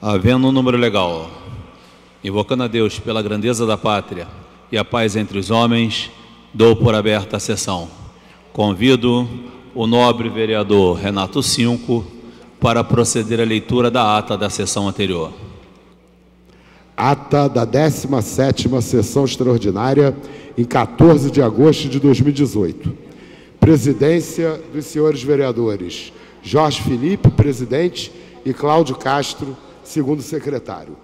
Havendo um número legal, invocando a Deus pela grandeza da pátria e a paz entre os homens, dou por aberta a sessão. Convido o nobre vereador Renato Cinco para proceder à leitura da ata da sessão anterior. Ata da 17ª sessão extraordinária, em 14 de agosto de 2018. Presidência dos senhores vereadores Jorge Felipe, presidente, e Cláudio Castro, segundo secretário.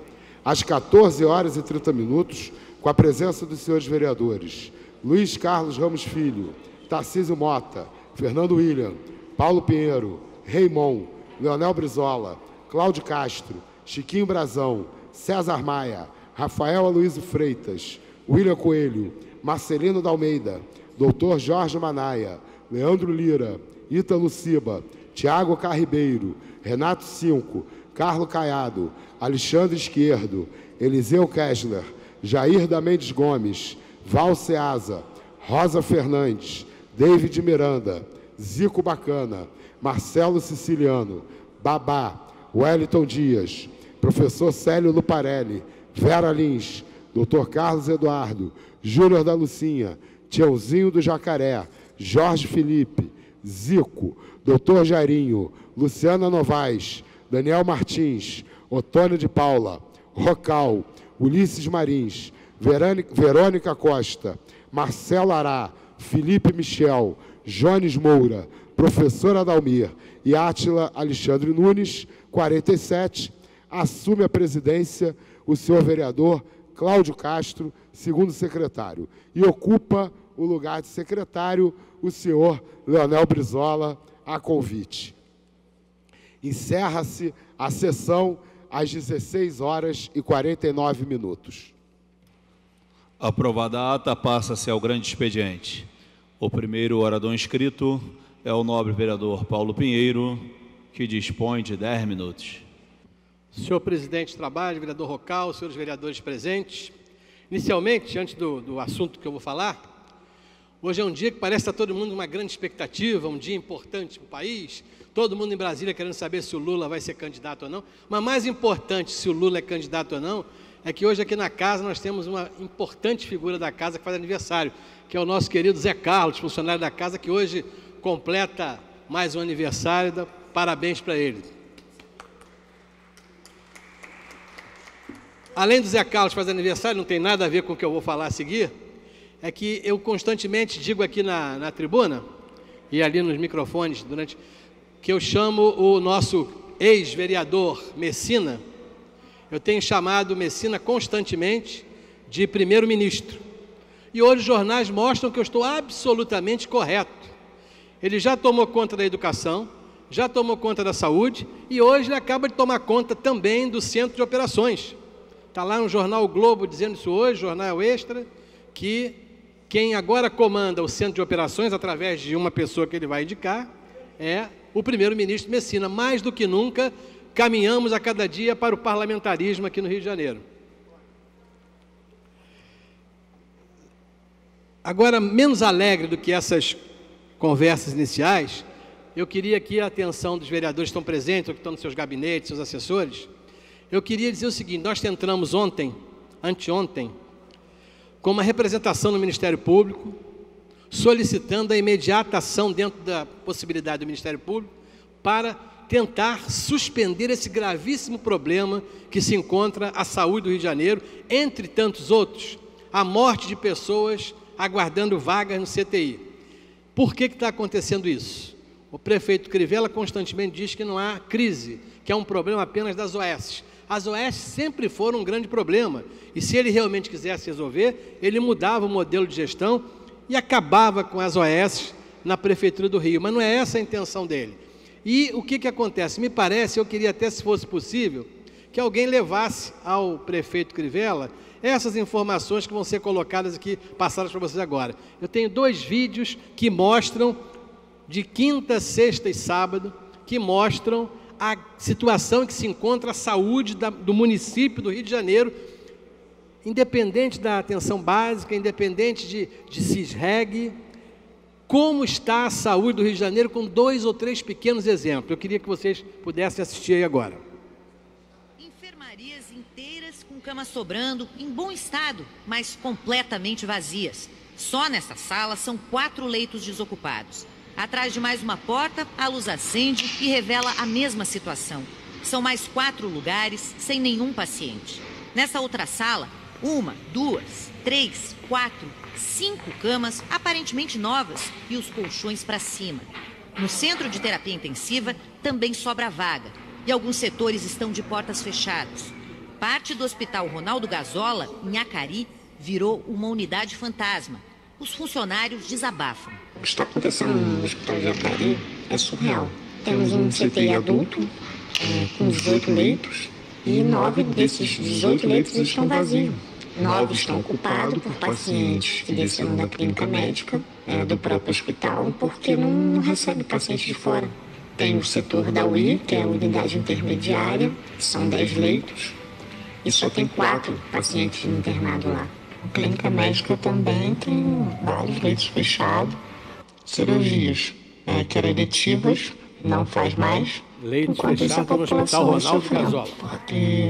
Às 14h30, com a presença dos senhores vereadores Luiz Carlos Ramos Filho, Tarcísio Mota, Fernando William, Paulo Pinheiro, Raimon, Leonel Brizola, Cláudio Castro, Chiquinho Brazão, César Maia, Rafael Aloysio Freitas, William Coelho, Marcelino da Almeida, Dr. Jorge Manaia, Leandro Lira, Ítalo Ciba, Tiago Carribeiro, Renato Cinco, Carlo Caiado, Alexandre Esquerdo, Eliseu Kessler, Jair da Mendes Gomes, Val Ceasa, Rosa Fernandes, David Miranda, Zico Bacana, Marcelo Siciliano, Babá, Wellington Dias, Professor Célio Luparelli, Vera Lins, Dr. Carlos Eduardo, Júnior da Lucinha, Tiãozinho do Jacaré, Jorge Felipe, Zico, Dr. Jairinho, Luciana Novaes, Daniel Martins, Otônio de Paula, Rocal, Ulisses Marins, Verônica Costa, Marcelo Ará, Felipe Michel, Jones Moura, Professor Adalmir e Átila Alexandre Nunes, 47, assume a presidência o senhor vereador Cláudio Castro, segundo secretário, e ocupa o lugar de secretário o senhor Leonel Brizola, a convite. Encerra-se a sessão às 16h49. Aprovada a ata, passa-se ao grande expediente. O primeiro orador inscrito é o nobre vereador Paulo Pinheiro, que dispõe de 10 minutos. Senhor presidente do trabalho, vereador Rocal, senhores vereadores presentes. Inicialmente, antes do assunto que eu vou falar, hoje é um dia que parece estar todo mundo numa grande expectativa, um dia importante para o país, todo mundo em Brasília querendo saber se o Lula vai ser candidato ou não, mas mais importante se o Lula é candidato ou não, é que hoje aqui na casa nós temos uma importante figura da casa que faz aniversário, que é o nosso querido Zé Carlos, funcionário da casa, que hoje completa mais um aniversário. Parabéns para ele. Além do Zé Carlos fazer aniversário, não tem nada a ver com o que eu vou falar a seguir, é que eu constantemente digo aqui na tribuna e ali nos microfones, que eu chamo o nosso ex-vereador Messina, eu tenho chamado Messina constantemente de primeiro-ministro. E hoje os jornais mostram que eu estou absolutamente correto. Ele já tomou conta da educação, já tomou conta da saúde e hoje ele acaba de tomar conta também do centro de operações. Está lá no jornal o Globo dizendo isso hoje, jornal Extra, que quem agora comanda o centro de operações, através de uma pessoa que ele vai indicar, é o primeiro-ministro Messina. Mais do que nunca, caminhamos a cada dia para o parlamentarismo aqui no Rio de Janeiro. Agora, menos alegre do que essas conversas iniciais, eu queria aqui a atenção dos vereadores que estão presentes, ou que estão nos seus gabinetes, seus assessores. Eu queria dizer o seguinte: nós tentamos anteontem, com uma representação no Ministério Público, solicitando a imediata ação dentro da possibilidade do Ministério Público para tentar suspender esse gravíssimo problema que se encontra a saúde do Rio de Janeiro, entre tantos outros, a morte de pessoas aguardando vagas no CTI. Por que está acontecendo isso? O prefeito Crivella constantemente diz que não há crise, que é um problema apenas das OS. As OS sempre foram um grande problema, e se ele realmente quisesse resolver, ele mudava o modelo de gestão e acabava com as OS na Prefeitura do Rio, mas não é essa a intenção dele. E o que acontece? Me parece, eu queria até, se fosse possível, que alguém levasse ao prefeito Crivella essas informações que vão ser colocadas aqui, passadas para vocês agora. Eu tenho 2 vídeos que mostram, de quinta, sexta e sábado, que mostram a situação em que se encontra a saúde do município do Rio de Janeiro, independente da atenção básica, independente de CISREG, como está a saúde do Rio de Janeiro, com 2 ou 3 pequenos exemplos. Eu queria que vocês pudessem assistir aí agora. enfermarias inteiras com camas sobrando, em bom estado, mas completamente vazias. Só nessa sala são 4 leitos desocupados. Atrás de mais uma porta, a luz acende e revela a mesma situação. São mais 4 lugares sem nenhum paciente. Nessa outra sala, 1, 2, 3, 4, 5 camas aparentemente novas e os colchões para cima. No centro de terapia intensiva também sobra vaga e alguns setores estão de portas fechadas. Parte do Hospital Ronaldo Gazola, em Acari, virou uma unidade fantasma. Os funcionários desabafam. O que está acontecendo no Hospital de Acari é surreal. Temos um CTI adulto com 18 leitos e 9 desses 18 leitos estão vazios. 9 estão ocupados por pacientes que desceram da clínica médica do próprio hospital porque não recebe paciente de fora. Tem o setor da UI, que é a unidade intermediária, são 10 leitos e só tem 4 pacientes internados lá. A clínica médica também tem vários leitos fechados. Cirurgias que eram eletivas, não faz mais. Leitos fechados no Hospital Ronaldo Gazola. Porque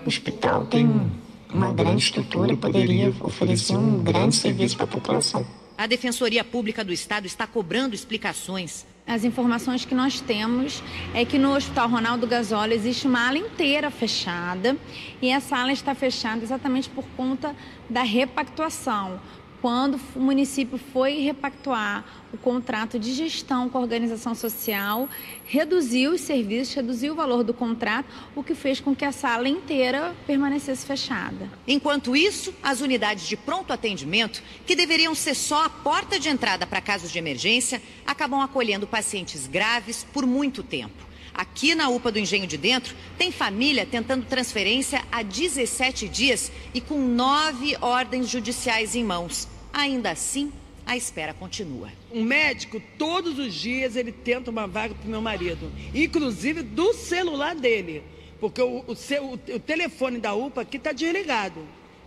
o hospital tem uma grande estrutura e poderia oferecer um grande serviço para a população. A Defensoria Pública do Estado está cobrando explicações. As informações que nós temos é que no Hospital Ronaldo Gazola existe uma ala inteira fechada e essa ala está fechada exatamente por conta da repactuação. Quando o município foi repactuar o contrato de gestão com a organização social, reduziu os serviços, reduziu o valor do contrato, o que fez com que a sala inteira permanecesse fechada. Enquanto isso, as unidades de pronto atendimento, que deveriam ser só a porta de entrada para casos de emergência, acabam acolhendo pacientes graves por muito tempo. Aqui na UPA do Engenho de Dentro, tem família tentando transferência há 17 dias e com 9 ordens judiciais em mãos. Ainda assim, a espera continua. Um médico, todos os dias, ele tenta uma vaga para o meu marido, inclusive do celular dele, porque o telefone da UPA aqui está desligado,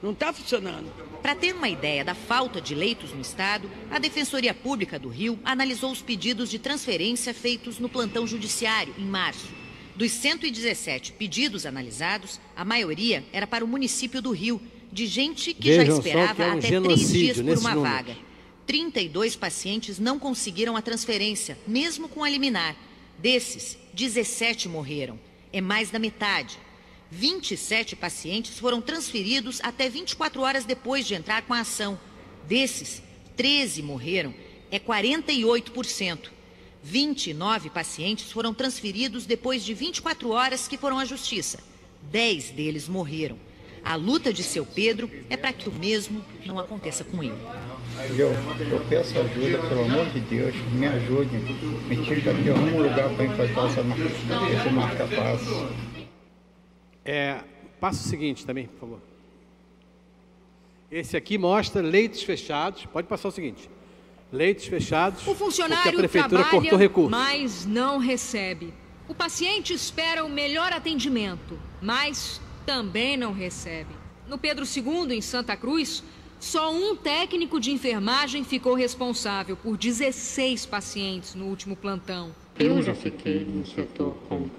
não está funcionando. Para ter uma ideia da falta de leitos no estado, a Defensoria Pública do Rio analisou os pedidos de transferência feitos no plantão judiciário em março. Dos 117 pedidos analisados, a maioria era para o município do Rio, de gente que já esperava até 3 dias por uma vaga. 32 pacientes não conseguiram a transferência, mesmo com a liminar. Desses, 17 morreram. É mais da metade. 27 pacientes foram transferidos até 24 horas depois de entrar com a ação. Desses, 13 morreram. É 48%. 29 pacientes foram transferidos depois de 24 horas que foram à justiça. 10 deles morreram. A luta de seu Pedro é para que o mesmo não aconteça com ele. Eu peço ajuda, pelo amor de Deus, me ajudem. Me tire daqui, arruma um lugar para implantar esse marca-passo. Passa o seguinte também, por favor. Esse aqui mostra leitos fechados. Pode passar o seguinte. Leitos fechados. O funcionário porque a prefeitura trabalha, cortou recursos. mas não recebe. O paciente espera o melhor atendimento, mas também não recebe. No Pedro II, em Santa Cruz, só um técnico de enfermagem ficou responsável por 16 pacientes no último plantão. Eu já fiquei no setor com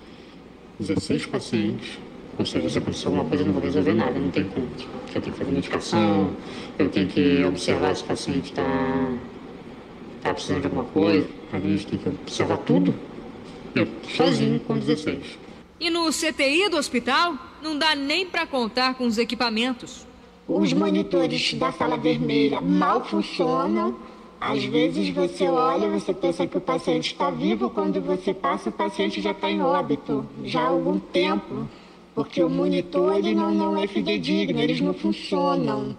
16 pacientes. Ou seja, se acontecer alguma coisa, eu não vou resolver nada, não tem como. Eu tenho que fazer medicação, eu tenho que observar se o paciente está precisando de alguma coisa. A gente tem que observar tudo. Eu, sozinho, com 16. E no CTI do hospital, não dá nem para contar com os equipamentos. Os monitores da sala vermelha mal funcionam. Às vezes você olha, você pensa que o paciente está vivo, quando você passa, o paciente já está em óbito, já há algum tempo. Porque o monitor ele não é fidedigno, eles não funcionam.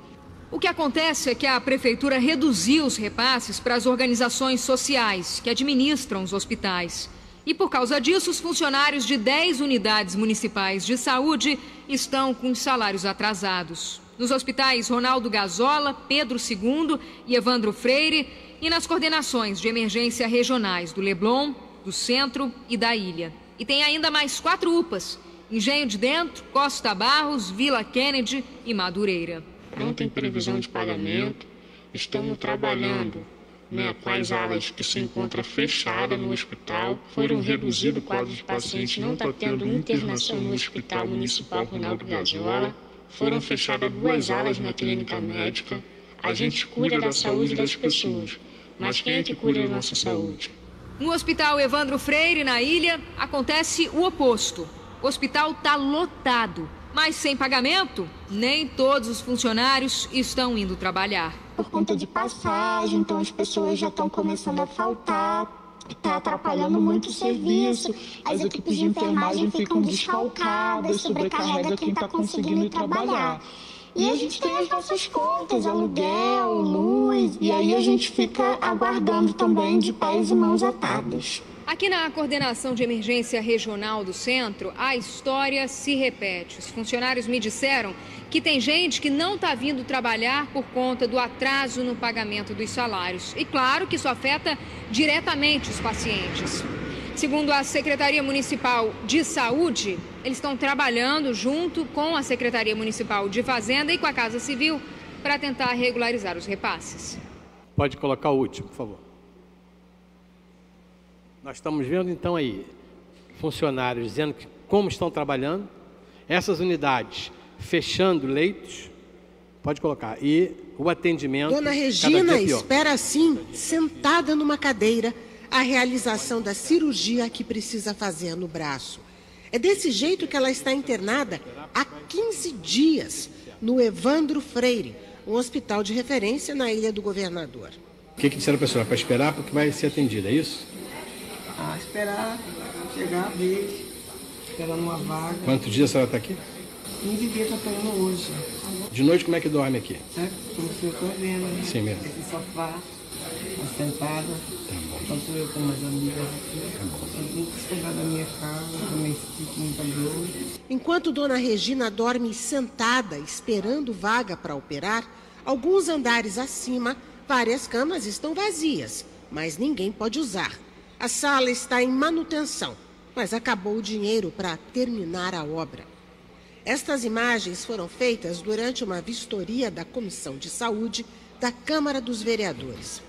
O que acontece é que a prefeitura reduziu os repasses para as organizações sociais que administram os hospitais. E por causa disso, os funcionários de 10 unidades municipais de saúde estão com salários atrasados. Nos hospitais Ronaldo Gazola, Pedro II e Evandro Freire e nas coordenações de emergência regionais do Leblon, do Centro e da Ilha. E tem ainda mais 4 UPAs, Engenho de Dentro, Costa Barros, Vila Kennedy e Madureira. Não tem previsão de pagamento, estamos trabalhando né, com as alas que se encontram fechadas no hospital. Foram reduzidos o quadro de pacientes, não está tendo internação no Hospital Municipal Ronaldo Gazzola. Foram fechadas 2 alas na clínica médica. A gente cuida da saúde das pessoas, mas quem é que cuida da nossa saúde? No Hospital Evandro Freire, na Ilha, acontece o oposto. O hospital está lotado, mas sem pagamento, nem todos os funcionários estão indo trabalhar. Por conta de passagem, então as pessoas já estão começando a faltar, está atrapalhando muito o serviço, as equipes de enfermagem ficam desfalcadas, sobrecarrega quem está conseguindo ir trabalhar. E a gente tem as nossas contas, aluguel, luz, e aí a gente fica aguardando também de pés e mãos atadas. Aqui na Coordenação de Emergência Regional do Centro, a história se repete. Os funcionários me disseram que tem gente que não está vindo trabalhar por conta do atraso no pagamento dos salários. E claro que isso afeta diretamente os pacientes. Segundo a Secretaria Municipal de Saúde, eles estão trabalhando junto com a Secretaria Municipal de Fazenda e com a Casa Civil para tentar regularizar os repasses. Pode colocar o último, por favor. Nós estamos vendo então aí funcionários dizendo que como estão trabalhando, essas unidades fechando leitos, pode colocar, e o atendimento. Dona Regina espera assim, sentada numa cadeira, a realização da cirurgia que precisa fazer no braço. É desse jeito que ela está internada há 15 dias no Evandro Freire, um hospital de referência na Ilha do Governador. O que disseram para a senhora? Para esperar porque vai ser atendida, é isso? Esperar chegar a vez, esperando uma vaga. Quantos dias a senhora está aqui? 15 dias que eu estou indo hoje. De noite como é que dorme aqui? Como se eu estou vendo, né? Sim mesmo. Esse sofá, sentada. Tanto eu como as amigas aqui. Eu tenho que chegar da minha casa, também fico muita dor. Enquanto Dona Regina dorme sentada, esperando vaga para operar, alguns andares acima, várias camas estão vazias, mas ninguém pode usar. A sala está em manutenção, mas acabou o dinheiro para terminar a obra. Estas imagens foram feitas durante uma vistoria da Comissão de Saúde da Câmara dos Vereadores.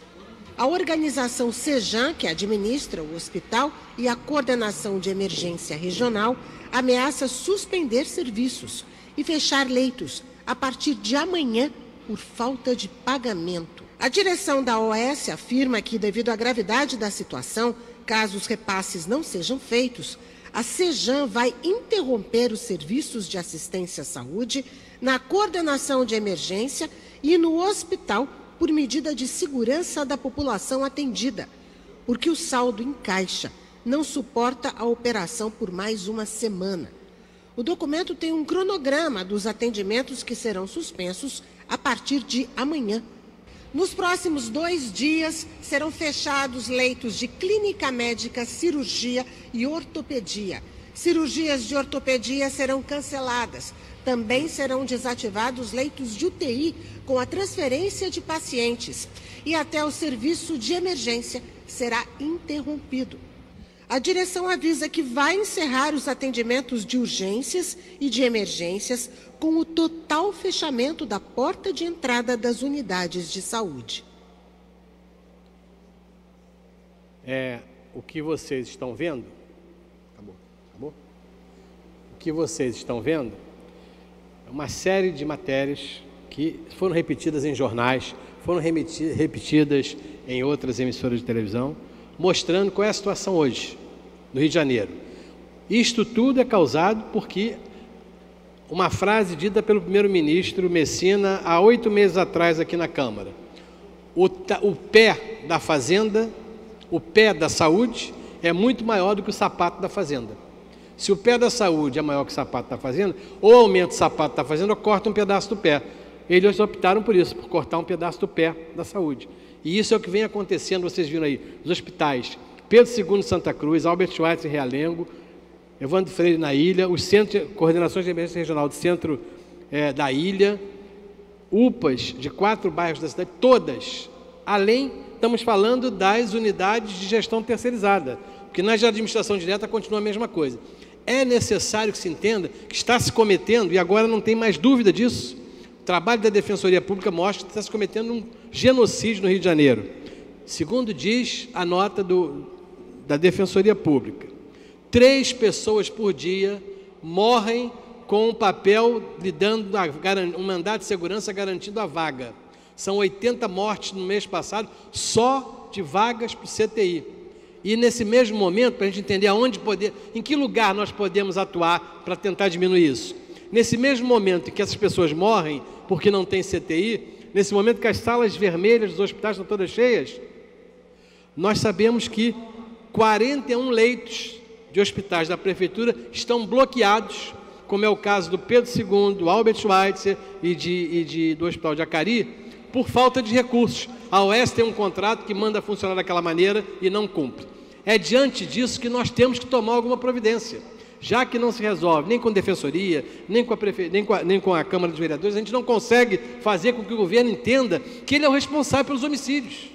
A organização Sejan, que administra o hospital, e a Coordenação de Emergência Regional ameaça suspender serviços e fechar leitos a partir de amanhã por falta de pagamento. A direção da OS afirma que, devido à gravidade da situação, caso os repasses não sejam feitos, a Sejan vai interromper os serviços de assistência à saúde na coordenação de emergência e no hospital por medida de segurança da população atendida, porque o saldo em caixa não suporta a operação por mais uma semana. O documento tem um cronograma dos atendimentos que serão suspensos a partir de amanhã. Nos próximos 2 dias, serão fechados leitos de clínica médica, cirurgia e ortopedia. Cirurgias de ortopedia serão canceladas. Também serão desativados leitos de UTI com a transferência de pacientes. E até o serviço de emergência será interrompido. A direção avisa que vai encerrar os atendimentos de urgências e de emergências com o total fechamento da porta de entrada das unidades de saúde. O que vocês estão vendo? Acabou? O que vocês estão vendo é uma série de matérias que foram repetidas em jornais, foram repetidas em outras emissoras de televisão, mostrando qual é a situação hoje no Rio de Janeiro. Isto tudo é causado porque uma frase dita pelo primeiro-ministro Messina há 8 meses atrás aqui na Câmara. O pé da fazenda, o pé da saúde é muito maior do que o sapato da fazenda. Se o pé da saúde é maior que o sapato da fazenda, ou aumenta o sapato da fazenda ou corta um pedaço do pé. Eles optaram por isso, por cortar um pedaço do pé da saúde. E isso é o que vem acontecendo, vocês viram aí, os hospitais Pedro II Santa Cruz, Albert Schweitzer em Realengo, Evandro Freire na Ilha, os centros, coordenações de emergência regional do centro da Ilha, UPAs de 4 bairros da cidade, todas. Além, estamos falando das unidades de gestão terceirizada, porque na administração direta continua a mesma coisa. É necessário que se entenda que está se cometendo, e agora não tem mais dúvida disso, o trabalho da Defensoria Pública mostra que está se cometendo um genocídio no Rio de Janeiro. Segundo diz a nota da Defensoria Pública, 3 pessoas por dia morrem com um papel lhe dando um mandado de segurança garantindo a vaga. São 80 mortes no mês passado, só de vagas para o CTI. E nesse mesmo momento, para a gente entender em que lugar nós podemos atuar para tentar diminuir isso. Nesse mesmo momento em que essas pessoas morrem porque não tem CTI, nesse momento que as salas vermelhas dos hospitais estão todas cheias, nós sabemos que 41 leitos de hospitais da Prefeitura estão bloqueados, como é o caso do Pedro II, do Albert Schweitzer e do Hospital de Acari, por falta de recursos. A OS tem um contrato que manda funcionar daquela maneira e não cumpre. É diante disso que nós temos que tomar alguma providência. Já que não se resolve nem com a Defensoria, nem com a Câmara dos Vereadores, a gente não consegue fazer com que o governo entenda que ele é o responsável pelos homicídios.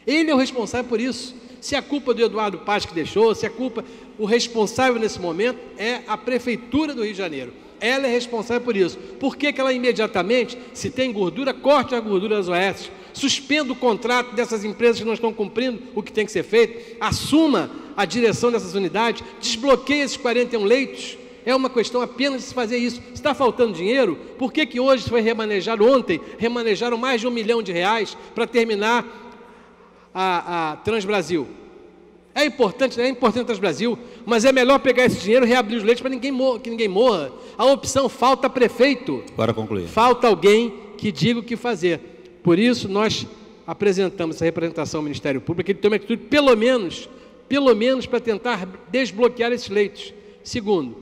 Ele é o responsável por isso. Se a culpa do Eduardo Paz que deixou, o responsável nesse momento é a Prefeitura do Rio de Janeiro. Ela é responsável por isso. Por que ela imediatamente, se tem gordura, corte a gordura das OS, suspenda o contrato dessas empresas que não estão cumprindo o que tem que ser feito, assuma a direção dessas unidades, desbloqueie esses 41 leitos? É uma questão apenas de se fazer isso. Se está faltando dinheiro, por que hoje foi remanejado? Ontem remanejaram mais de R$1 milhão para terminar a Transbrasil. É importante a Transbrasil, mas é melhor pegar esse dinheiro e reabrir os leitos para que ninguém morra. A opção, falta prefeito. Para concluir. Falta alguém que diga o que fazer. Por isso, nós apresentamos essa representação ao Ministério Público, que ele tome atitude, pelo menos para tentar desbloquear esses leitos. Segundo,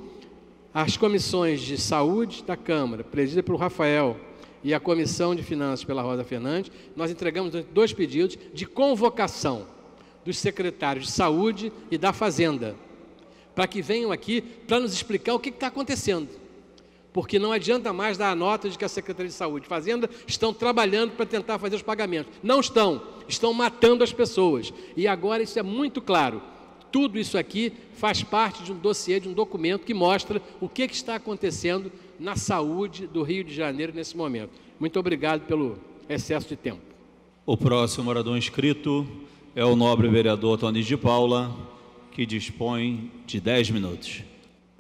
as comissões de saúde da Câmara, presidida pelo Rafael, e a Comissão de Finanças pela Rosa Fernandes, nós entregamos 2 pedidos de convocação dos secretários de Saúde e da Fazenda, para que venham aqui para nos explicar o que está acontecendo. Porque não adianta mais dar a nota de que a Secretaria de Saúde e Fazenda estão trabalhando para tentar fazer os pagamentos. Não estão matando as pessoas. E agora isso é muito claro. Tudo isso aqui faz parte de um dossiê, de um documento que mostra o que está acontecendo na saúde do Rio de Janeiro nesse momento. Muito obrigado pelo excesso de tempo. O próximo orador inscrito é o nobre vereador Tony de Paula, que dispõe de 10 minutos.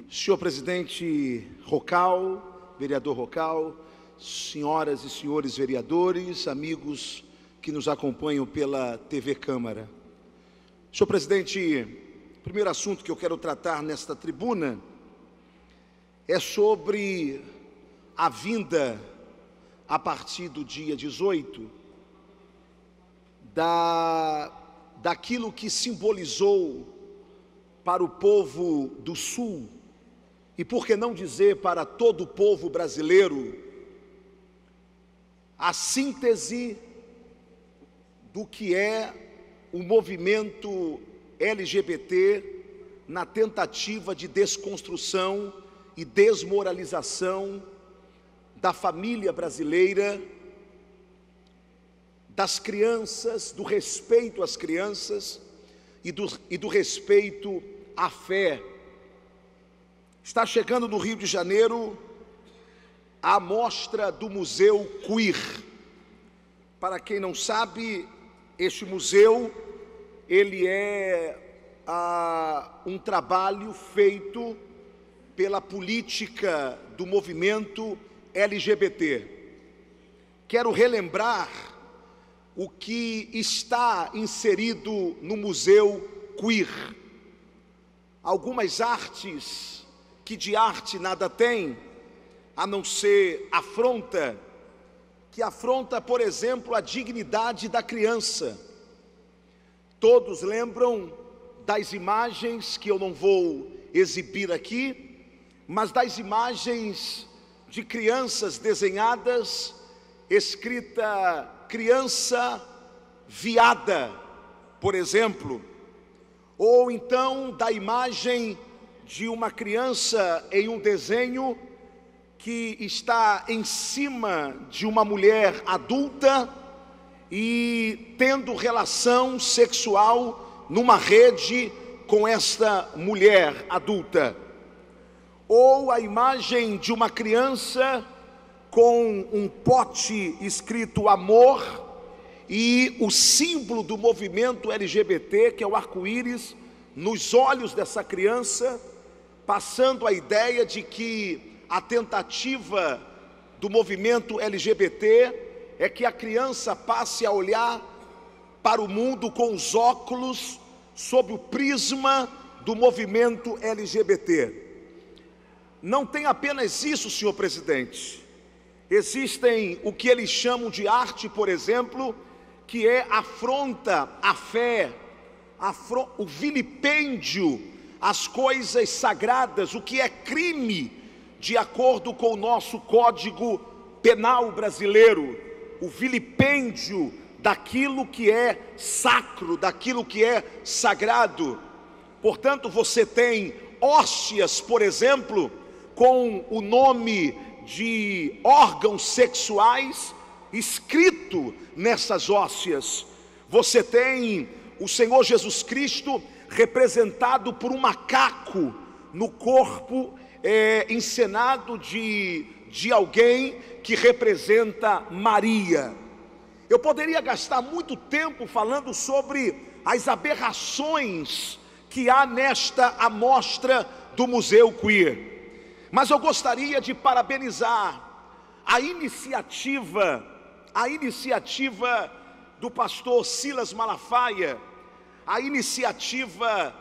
Senhor presidente Rocal, vereador Rocal, senhoras e senhores vereadores, amigos que nos acompanham pela TV Câmara. Senhor presidente, o primeiro assunto que eu quero tratar nesta tribuna é sobre a vinda, a partir do dia 18, daquilo que simbolizou para o povo do Sul, e por que não dizer para todo o povo brasileiro, a síntese do que é o movimento LGBT na tentativa de desconstrução e desmoralização da família brasileira, das crianças, do respeito às crianças e do respeito à fé. Está chegando no Rio de Janeiro a mostra do Museu Queer. Para quem não sabe, este museu, ele é um trabalho feito pela política do movimento LGBT. Quero relembrar o que está inserido no Museu Queer. Algumas artes que de arte nada tem, a não ser afronta, que afronta, por exemplo, a dignidade da criança. Todos lembram das imagens, que eu não vou exibir aqui, mas das imagens de crianças desenhadas, escrita criança viada, por exemplo, ou então da imagem de uma criança em um desenho que está em cima de uma mulher adulta e tendo relação sexual numa rede com esta mulher adulta. Ou a imagem de uma criança com um pote escrito amor e o símbolo do movimento LGBT, que é o arco-íris, nos olhos dessa criança, passando a ideia de que a tentativa do movimento LGBT é que a criança passe a olhar para o mundo com os óculos sob o prisma do movimento LGBT. Não tem apenas isso, senhor presidente. Existem o que eles chamam de arte, por exemplo, que é afronta à fé, o vilipêndio às coisas sagradas, o que é crime de acordo com o nosso Código Penal brasileiro, o vilipêndio daquilo que é sacro, daquilo que é sagrado. Portanto, você tem hóstias, por exemplo, com o nome de órgãos sexuais escrito nessas hóstias. Você tem o Senhor Jesus Cristo representado por um macaco no corpo encenado de alguém que representa Maria. Eu poderia gastar muito tempo falando sobre as aberrações que há nesta amostra do Museu Queer, mas eu gostaria de parabenizar a iniciativa do pastor Silas Malafaia, a iniciativa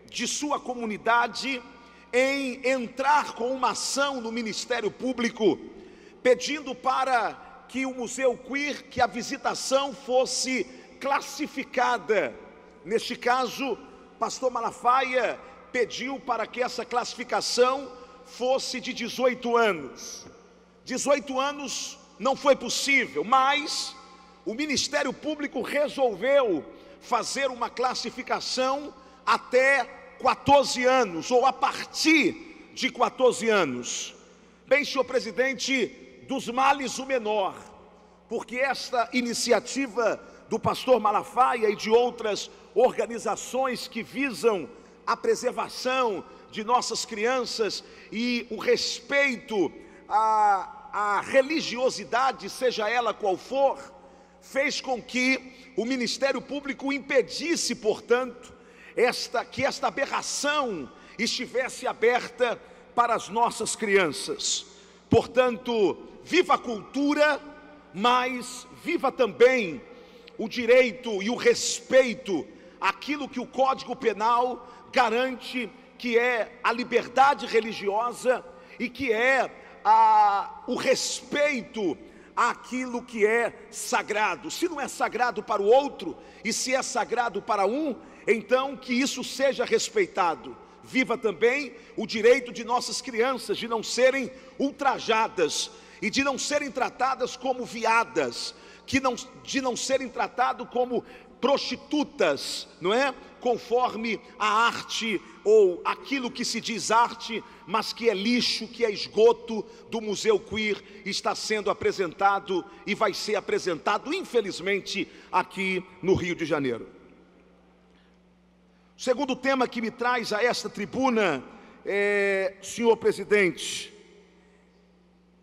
de sua comunidade em entrar com uma ação no Ministério Público, pedindo para que o Museu Queer, que a visitação fosse classificada. Neste caso, pastor Malafaia pediu para que essa classificação fosse de 18 anos. 18 anos não foi possível, mas o Ministério Público resolveu fazer uma classificação até 14 anos, ou a partir de 14 anos. Bem, senhor presidente, dos males o menor, porque esta iniciativa do pastor Malafaia e de outras organizações que visam a preservação de nossas crianças e o respeito à religiosidade, seja ela qual for, fez com que o Ministério Público impedisse, portanto, que esta aberração estivesse aberta para as nossas crianças. Portanto, viva a cultura, mas viva também o direito e o respeito àquilo que o Código Penal garante, que é a liberdade religiosa e que é o respeito àquilo que é sagrado. Se não é sagrado para o outro, e se é sagrado para um, então que isso seja respeitado. Viva também o direito de nossas crianças de não serem ultrajadas e de não serem tratadas como viadas, de não serem tratadas como prostitutas, não é? Conforme a arte ou aquilo que se diz arte, mas que é lixo, que é esgoto do Museu Queer, está sendo apresentado e vai ser apresentado, infelizmente, aqui no Rio de Janeiro. O segundo tema que me traz a esta tribuna, senhor presidente,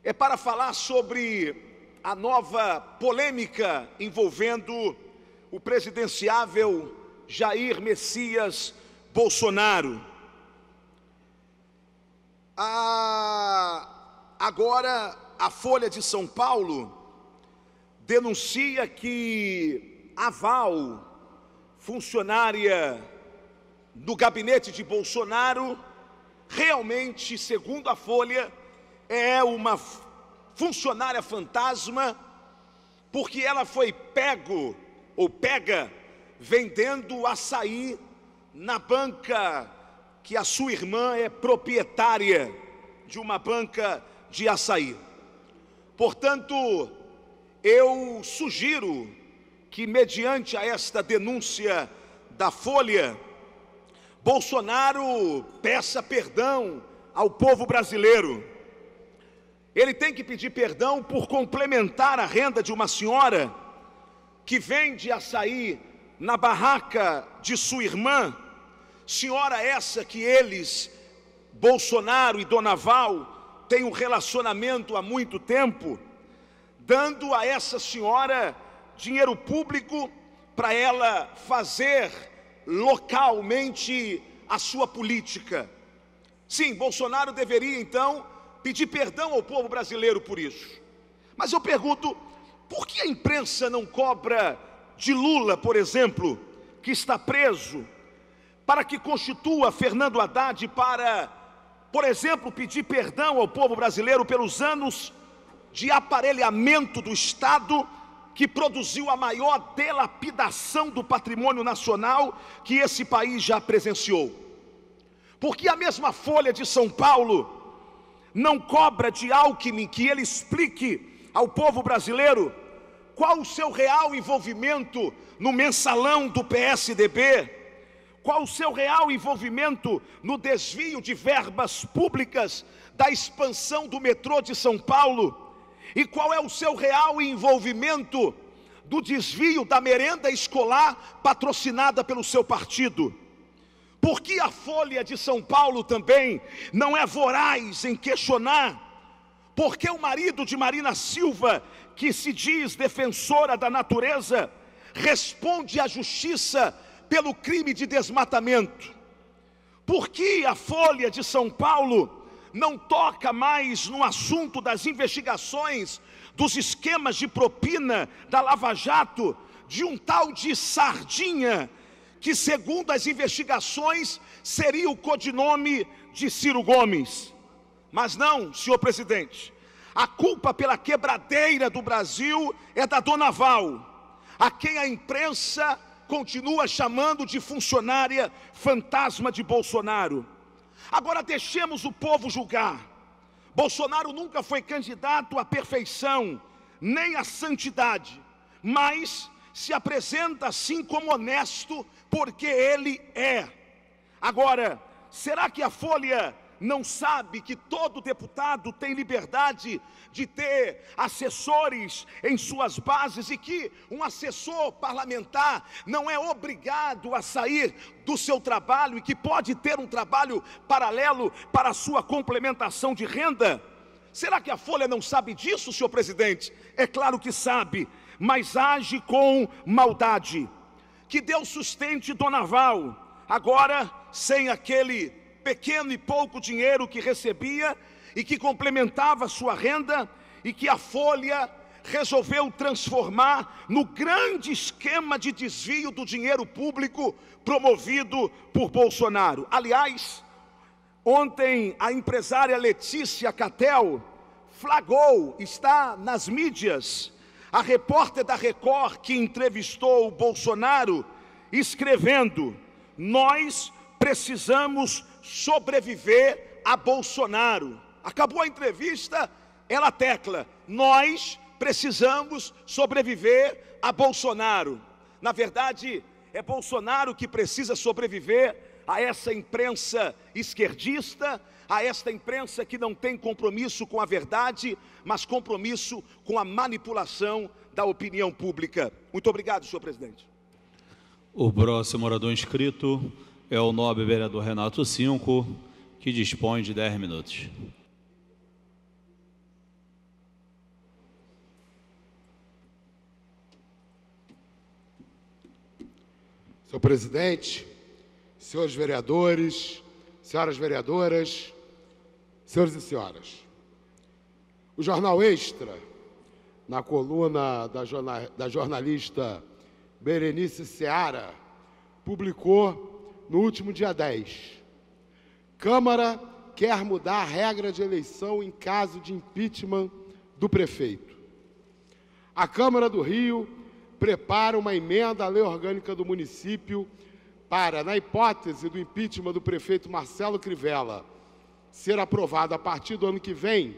é para falar sobre a nova polêmica envolvendo o presidenciável Jair Messias Bolsonaro. Agora, a Folha de São Paulo denuncia que a Val, funcionária do gabinete de Bolsonaro, realmente, segundo a Folha, é uma funcionária fantasma, porque ela foi pega vendendo açaí na banca que a sua irmã é proprietária de uma banca de açaí. Portanto, eu sugiro que, mediante a esta denúncia da Folha, Bolsonaro peça perdão ao povo brasileiro. Ele tem que pedir perdão por complementar a renda de uma senhora que vende açaí na barraca de sua irmã, senhora essa que eles, Bolsonaro e Dona Val, têm um relacionamento há muito tempo. dando a essa senhora dinheiro público para ela fazer localmente a sua política. Sim, Bolsonaro deveria então pedir perdão ao povo brasileiro por isso. Mas eu pergunto, por que a imprensa não cobra de Lula, por exemplo, que está preso, para que constitua Fernando Haddad para, por exemplo, pedir perdão ao povo brasileiro pelos anos de aparelhamento do Estado que produziu a maior dilapidação do patrimônio nacional que esse país já presenciou? Porque a mesma Folha de São Paulo não cobra de Alckmin que ele explique ao povo brasileiro qual o seu real envolvimento no mensalão do PSDB, qual o seu real envolvimento no desvio de verbas públicas da expansão do metrô de São Paulo, e qual é o seu real envolvimento do desvio da merenda escolar patrocinada pelo seu partido. Por que a Folha de São Paulo também não é voraz em questionar por que o marido de Marina Silva, que se diz defensora da natureza, responde à justiça pelo crime de desmatamento? Por que a Folha de São Paulo não toca mais no assunto das investigações dos esquemas de propina da Lava Jato, de um tal de Sardinha, que segundo as investigações seria o codinome de Ciro Gomes? Mas não, senhor presidente, a culpa pela quebradeira do Brasil é da Dona Val, a quem a imprensa continua chamando de funcionária fantasma de Bolsonaro. Agora deixemos o povo julgar. Bolsonaro nunca foi candidato à perfeição, nem à santidade, mas se apresenta assim como honesto, porque ele é. Agora, será que a Folha não sabe que todo deputado tem liberdade de ter assessores em suas bases e que um assessor parlamentar não é obrigado a sair do seu trabalho e que pode ter um trabalho paralelo para a sua complementação de renda? Será que a Folha não sabe disso, senhor presidente? É claro que sabe, mas age com maldade. Que Deus sustente Dona Val, agora sem aquele pequeno e pouco dinheiro que recebia e que complementava sua renda, e que a Folha resolveu transformar no grande esquema de desvio do dinheiro público promovido por Bolsonaro. Aliás, ontem a empresária Letícia Catel flagrou, está nas mídias, a repórter da Record que entrevistou o Bolsonaro, escrevendo: nós precisamos sobreviver a Bolsonaro. Acabou a entrevista, ela tecla: nós precisamos sobreviver a Bolsonaro. Na verdade, é Bolsonaro que precisa sobreviver a essa imprensa esquerdista, a esta imprensa que não tem compromisso com a verdade, mas compromisso com a manipulação da opinião pública. Muito obrigado, senhor presidente. O próximo orador inscrito é o nobre vereador Renato Cinco, que dispõe de 10 minutos. Senhor presidente, senhores vereadores, senhoras vereadoras, senhores e senhoras, o Jornal Extra, na coluna da jornalista Berenice Seara, publicou no último dia 10: Câmara quer mudar a regra de eleição em caso de impeachment do prefeito. A Câmara do Rio prepara uma emenda à lei orgânica do município para, na hipótese do impeachment do prefeito Marcelo Crivella ser aprovado a partir do ano que vem,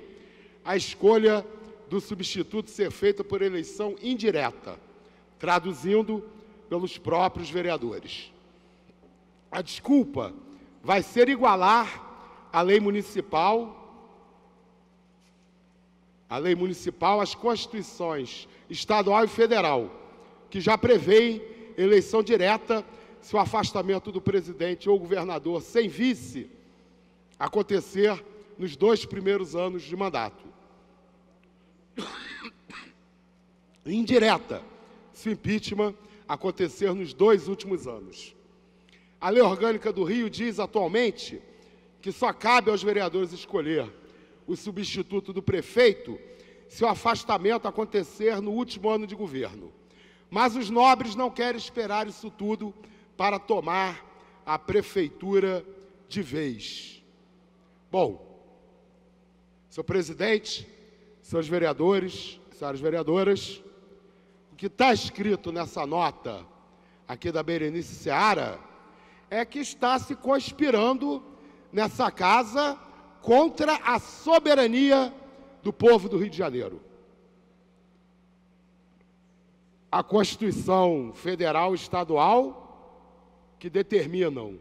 a escolha do substituto ser feita por eleição indireta, traduzindo pelos próprios vereadores. A desculpa vai ser igualar a lei municipal às constituições estadual e federal, que já prevêem eleição direta se o afastamento do presidente ou governador sem vice acontecer nos 2 primeiros anos de mandato. indireta, se o impeachment acontecer nos 2 últimos anos. A Lei Orgânica do Rio diz atualmente que só cabe aos vereadores escolher o substituto do prefeito se o afastamento acontecer no último ano de governo. Mas os nobres não querem esperar isso tudo para tomar a prefeitura de vez. Bom, senhor presidente, senhores vereadores, senhoras vereadoras, o que está escrito nessa nota aqui da Berenice Seara é que está se conspirando nessa casa contra a soberania do povo do Rio de Janeiro. A Constituição Federal e Estadual, que determinam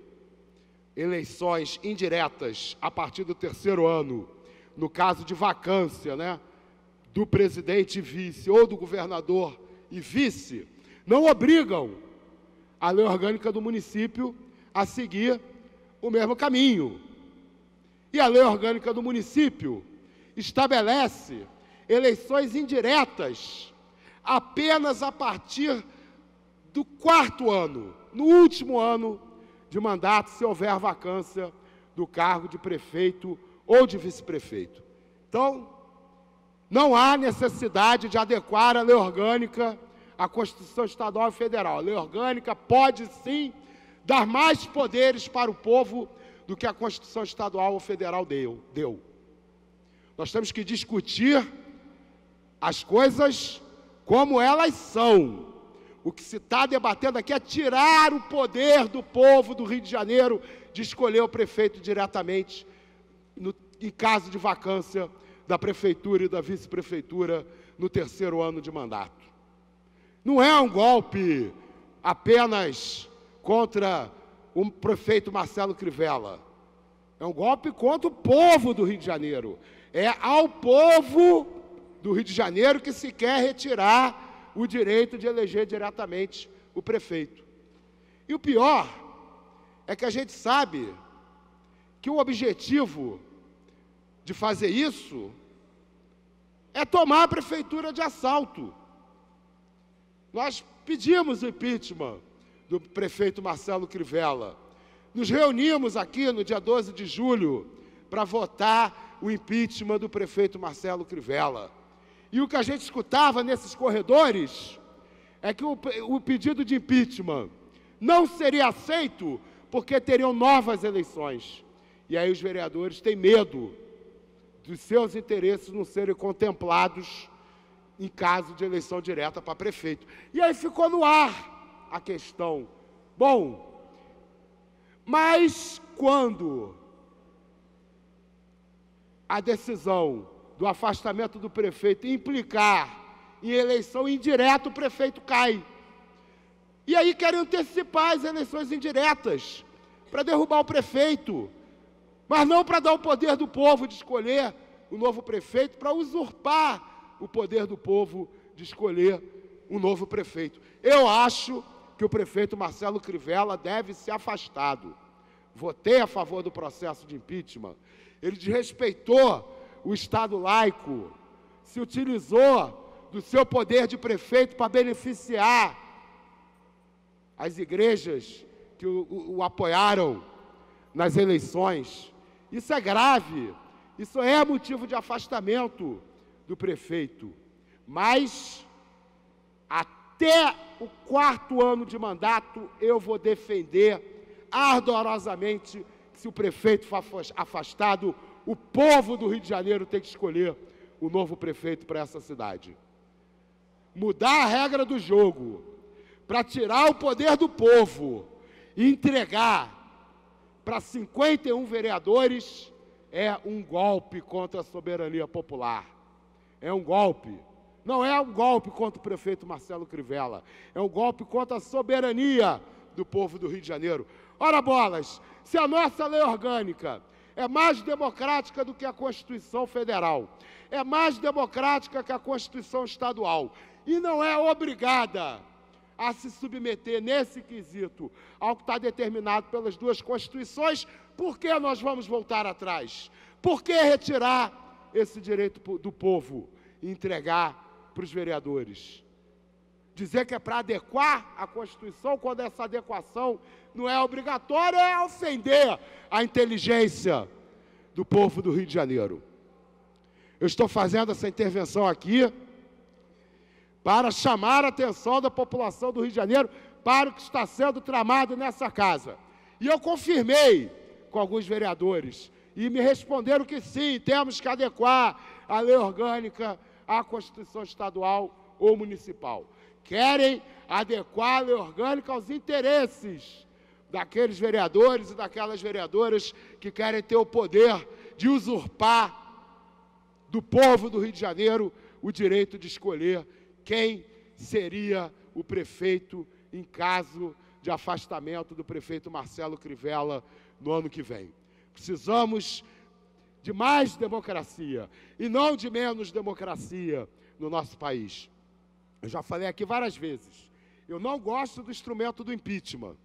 eleições indiretas a partir do 3º ano, no caso de vacância, do presidente e vice, ou do governador e vice, não obrigam a Lei Orgânica do município a seguir o mesmo caminho. E a Lei Orgânica do município estabelece eleições indiretas apenas a partir do 4º ano, no último ano de mandato, se houver vacância do cargo de prefeito ou de vice-prefeito. Então, não há necessidade de adequar a Lei Orgânica à Constituição Estadual e Federal. A Lei Orgânica pode, sim, dar mais poderes para o povo do que a Constituição Estadual ou Federal deu. Nós temos que discutir as coisas como elas são. O que se está debatendo aqui é tirar o poder do povo do Rio de Janeiro de escolher o prefeito diretamente, em caso de vacância da prefeitura e da vice-prefeitura no 3º ano de mandato. Não é um golpe apenas contra o prefeito Marcelo Crivella. É um golpe contra o povo do Rio de Janeiro. É ao povo do Rio de Janeiro que se quer retirar o direito de eleger diretamente o prefeito. E o pior é que a gente sabe que o objetivo de fazer isso é tomar a prefeitura de assalto. Nós pedimos o impeachment do prefeito Marcelo Crivella. Nos reunimos aqui no dia 12 de julho para votar o impeachment do prefeito Marcelo Crivella. E o que a gente escutava nesses corredores é que o pedido de impeachment não seria aceito porque teriam novas eleições. E aí os vereadores têm medo dos seus interesses não serem contemplados em caso de eleição direta para prefeito. E aí ficou no ar a questão. Bom, mas quando a decisão do afastamento do prefeito implicar em eleição indireta, o prefeito cai. E aí querem antecipar as eleições indiretas para derrubar o prefeito, mas não para dar o poder do povo de escolher o novo prefeito, para usurpar o poder do povo de escolher um novo prefeito. Eu acho que o prefeito Marcelo Crivella deve ser afastado. Votei a favor do processo de impeachment. Ele desrespeitou o Estado laico, se utilizou do seu poder de prefeito para beneficiar as igrejas que o apoiaram nas eleições. Isso é grave, isso é motivo de afastamento do prefeito. Mas, até o 4º ano de mandato, eu vou defender ardorosamente que, se o prefeito for afastado, o povo do Rio de Janeiro tem que escolher o novo prefeito para essa cidade. Mudar a regra do jogo para tirar o poder do povo e entregar para 51 vereadores é um golpe contra a soberania popular. É um golpe. Não é um golpe contra o prefeito Marcelo Crivella. É um golpe contra a soberania do povo do Rio de Janeiro. Ora bolas, se a nossa lei orgânica é mais democrática do que a Constituição Federal, é mais democrática que a Constituição Estadual, e não é obrigada a se submeter nesse quesito ao que está determinado pelas duas Constituições, por que nós vamos voltar atrás? Por que retirar esse direito do povo e entregar para os vereadores? dizer que é para adequar a Constituição, quando essa adequação não é obrigatória, é ofender a inteligência do povo do Rio de Janeiro. Eu estou fazendo essa intervenção aqui para chamar a atenção da população do Rio de Janeiro para o que está sendo tramado nessa casa. E eu confirmei com alguns vereadores, e me responderam que sim, temos que adequar a lei orgânica à Constituição estadual ou municipal. Querem adequar a lei orgânica aos interesses daqueles vereadores e daquelas vereadoras que querem ter o poder de usurpar do povo do Rio de Janeiro o direito de escolher quem seria o prefeito em caso de afastamento do prefeito Marcelo Crivella no ano que vem. Precisamos de mais democracia e não de menos democracia no nosso país. Eu já falei aqui várias vezes, eu não gosto do instrumento do impeachment.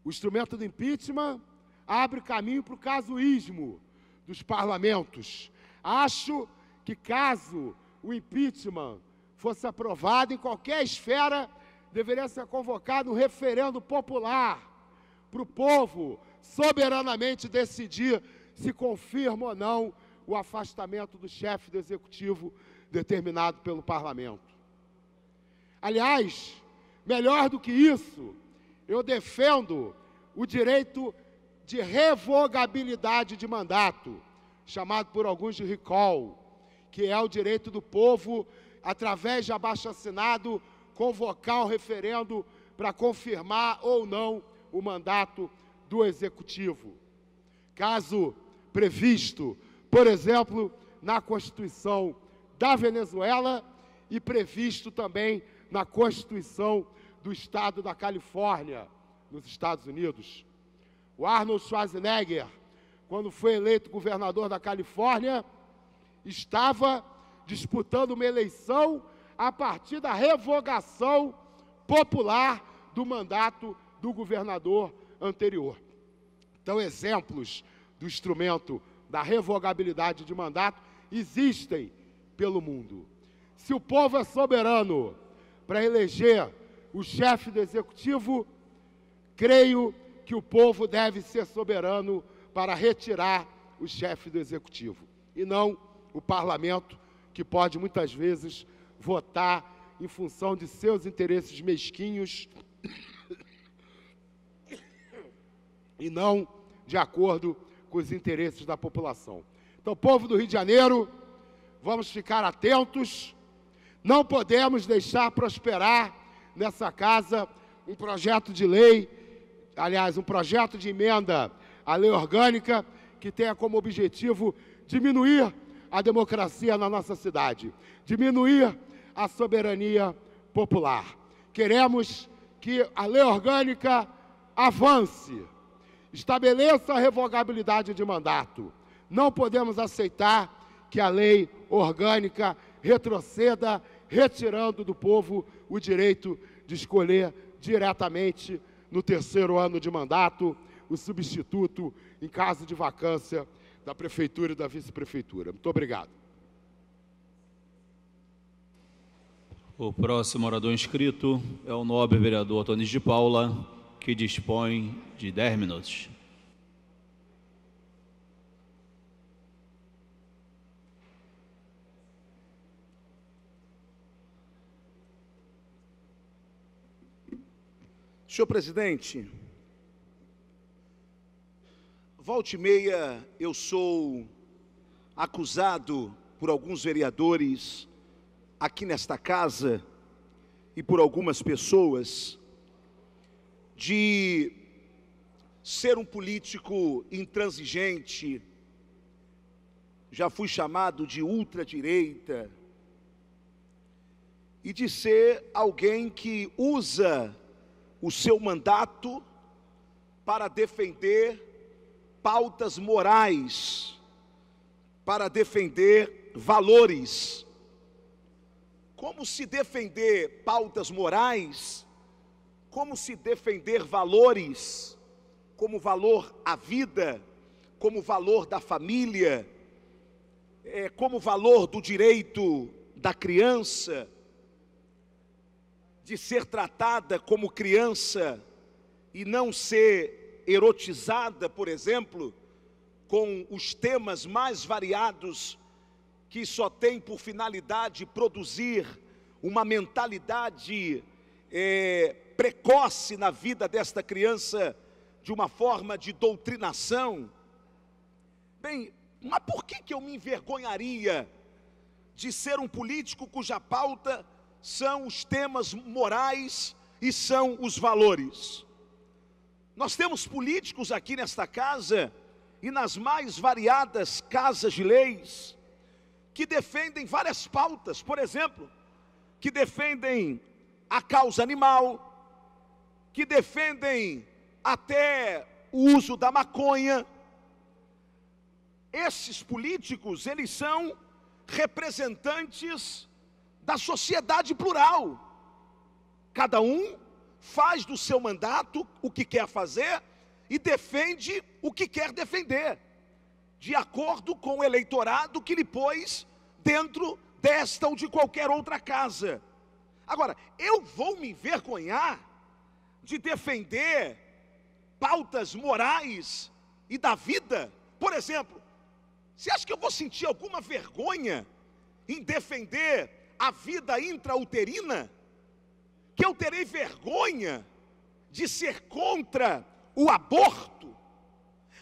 O instrumento do impeachment abre caminho para o casuísmo dos parlamentos. Acho que caso o impeachment fosse aprovado em qualquer esfera, deveria ser convocado um referendo popular para o povo soberanamente decidir se confirma ou não o afastamento do chefe do executivo determinado pelo parlamento. Aliás, melhor do que isso, eu defendo o direito de revogabilidade de mandato, chamado por alguns de recall, que é o direito do povo, através de abaixo-assinado, convocar o referendo para confirmar ou não o mandato do executivo. Caso previsto, por exemplo, na Constituição da Venezuela e previsto também na Constituição do Estado da Califórnia, nos Estados Unidos. O Arnold Schwarzenegger, quando foi eleito governador da Califórnia, estava disputando uma eleição a partir da revogação popular do mandato do governador anterior. Então, exemplos do instrumento da revogabilidade de mandato existem pelo mundo. Se o povo é soberano para eleger o chefe do executivo, creio que o povo deve ser soberano para retirar o chefe do executivo, e não o parlamento, que pode muitas vezes votar em função de seus interesses mesquinhos e não de acordo com os interesses da população. Então, povo do Rio de Janeiro, vamos ficar atentos, não podemos deixar prosperar nessa casa um projeto de lei, aliás, um projeto de emenda à lei orgânica que tenha como objetivo diminuir a democracia na nossa cidade, diminuir a soberania popular. Queremos que a lei orgânica avance, estabeleça a revogabilidade de mandato. Não podemos aceitar que a lei orgânica retroceda, retirando do povo o direito de escolher diretamente, no terceiro ano de mandato, o substituto, em caso de vacância, da prefeitura e da vice-prefeitura. Muito obrigado. O próximo orador inscrito é o nobre vereador Antônio de Paula, que dispõe de 10 minutos. Senhor presidente, volta e meia eu sou acusado por alguns vereadores aqui nesta casa e por algumas pessoas de ser um político intransigente. Já fui chamado de ultradireita e de ser alguém que usa o seu mandato para defender pautas morais, para defender valores. Como se defender pautas morais, como se defender valores, como valor à vida, como valor da família, como valor do direito da criança, de ser tratada como criança e não ser erotizada, por exemplo, com os temas mais variados que só tem por finalidade produzir uma mentalidade precoce na vida desta criança, de uma forma de doutrinação. Bem, mas por que eu me envergonharia de ser um político cuja pauta são os temas morais e são os valores? Nós temos políticos aqui nesta casa e nas mais variadas casas de leis que defendem várias pautas, por exemplo, que defendem a causa animal, que defendem até o uso da maconha. Esses políticos, eles são representantes da sociedade plural. Cada um faz do seu mandato o que quer fazer e defende o que quer defender, de acordo com o eleitorado que lhe pôs dentro desta ou de qualquer outra casa. Agora, eu vou me envergonhar de defender pautas morais e da vida? Por exemplo, você acha que eu vou sentir alguma vergonha em defender a vida intrauterina? Que eu terei vergonha de ser contra o aborto?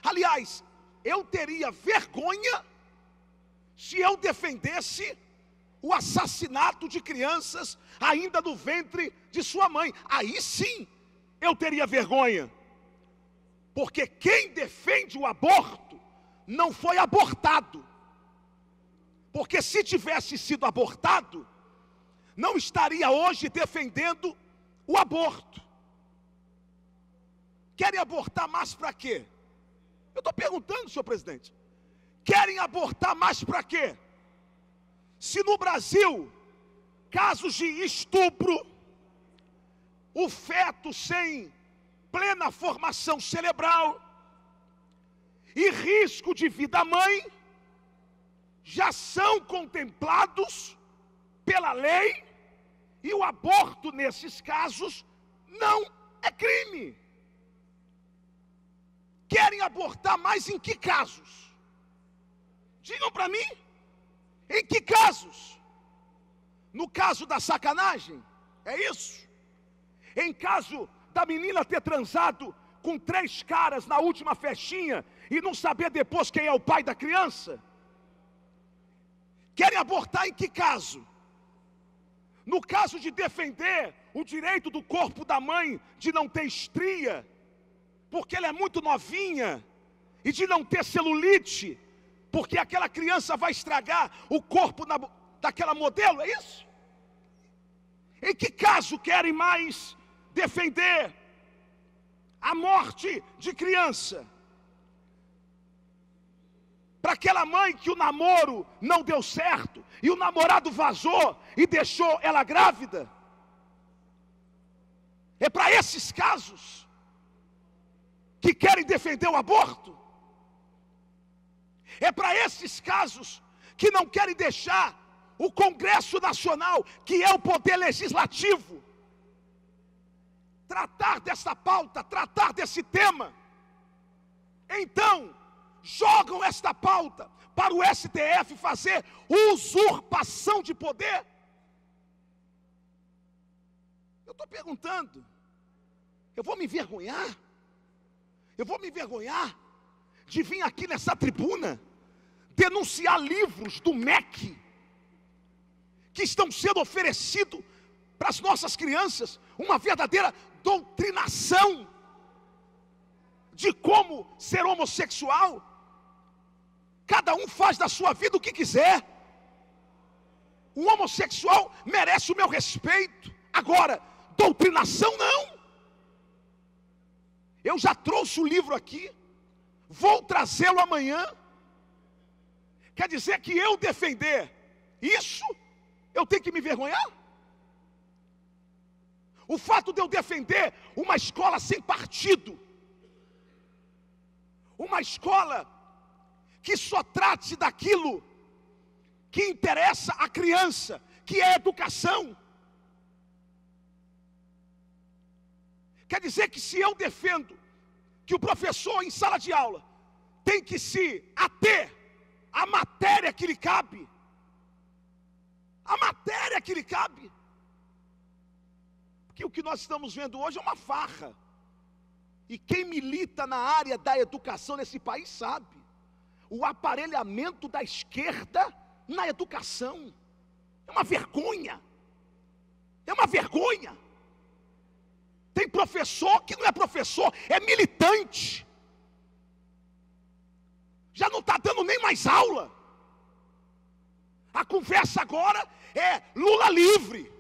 Aliás, eu teria vergonha se eu defendesse o assassinato de crianças ainda no ventre de sua mãe. Aí sim eu teria vergonha, porque quem defende o aborto não foi abortado, porque se tivesse sido abortado, não estaria hoje defendendo o aborto. Querem abortar mais para quê? Eu estou perguntando, senhor presidente. Querem abortar mais para quê? Se no Brasil, casos de estupro, o feto sem plena formação cerebral e risco de vida à mãe já são contemplados pela lei, e o aborto nesses casos não é crime. Querem abortar mais em que casos? Digam para mim, em que casos? No caso da sacanagem? É isso? Em caso da menina ter transado com 3 caras na última festinha e não saber depois quem é o pai da criança? Querem abortar em que caso? No caso de defender o direito do corpo da mãe de não ter estria, porque ela é muito novinha, e de não ter celulite, porque aquela criança vai estragar o corpo daquela modelo, é isso? Em que caso querem mais defender a morte de criança? Para aquela mãe que o namoro não deu certo, e o namorado vazou e deixou ela grávida? É para esses casos que querem defender o aborto? É para esses casos que não querem deixar o Congresso Nacional, que é o poder legislativo, tratar dessa pauta, tratar desse tema? Então, jogam esta pauta para o STF fazer usurpação de poder? Eu estou perguntando, eu vou me envergonhar? Eu vou me envergonhar de vir aqui nessa tribuna denunciar livros do MEC que estão sendo oferecidos para as nossas crianças, uma verdadeira doutrinação de como ser homossexual? Cada um faz da sua vida o que quiser. O homossexual merece o meu respeito. Agora, doutrinação não. Eu já trouxe o livro aqui, vou trazê-lo amanhã. Quer dizer que eu defender isso, eu tenho que me envergonhar? O fato de eu defender uma escola sem partido, uma escola que só trate daquilo que interessa à criança, que é a educação. Quer dizer que se eu defendo que o professor em sala de aula tem que se ater à matéria que lhe cabe, a matéria que lhe cabe, porque o que nós estamos vendo hoje é uma farra. E quem milita na área da educação nesse país sabe o aparelhamento da esquerda na educação. É uma vergonha. É uma vergonha. Tem professor que não é professor, é militante. Já não está dando nem mais aula. A conversa agora é Lula livre.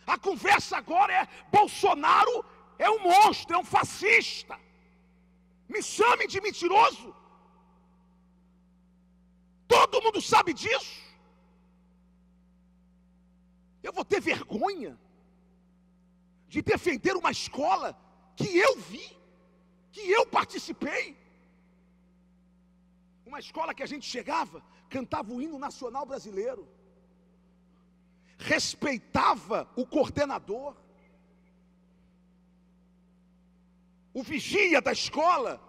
A conversa agora é Bolsonaro é um monstro, é um fascista. Me chamem de mentiroso. Todo mundo sabe disso. Eu vou ter vergonha de defender uma escola que eu vi, que eu participei. Uma escola que a gente chegava, cantava o hino nacional brasileiro, respeitava o coordenador, o vigia da escola,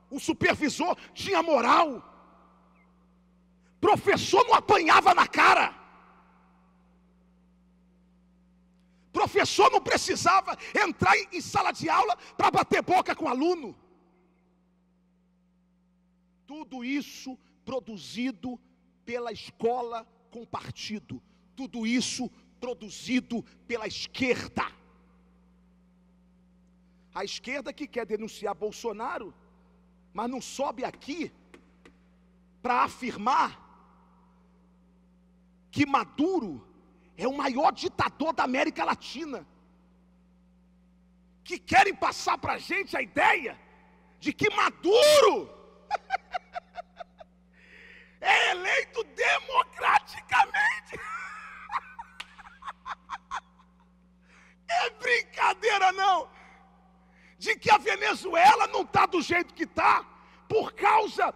o supervisor tinha moral, professor não apanhava na cara, professor não precisava entrar em sala de aula para bater boca com aluno. Tudo isso produzido pela escola com partido, tudo isso produzido pela esquerda. A esquerda que quer denunciar Bolsonaro, mas não sobe aqui para afirmar que Maduro é o maior ditador da América Latina. Que querem passar para a gente a ideia de que Maduro é eleito democraticamente. É brincadeira não. De que a Venezuela não está do jeito que está por causa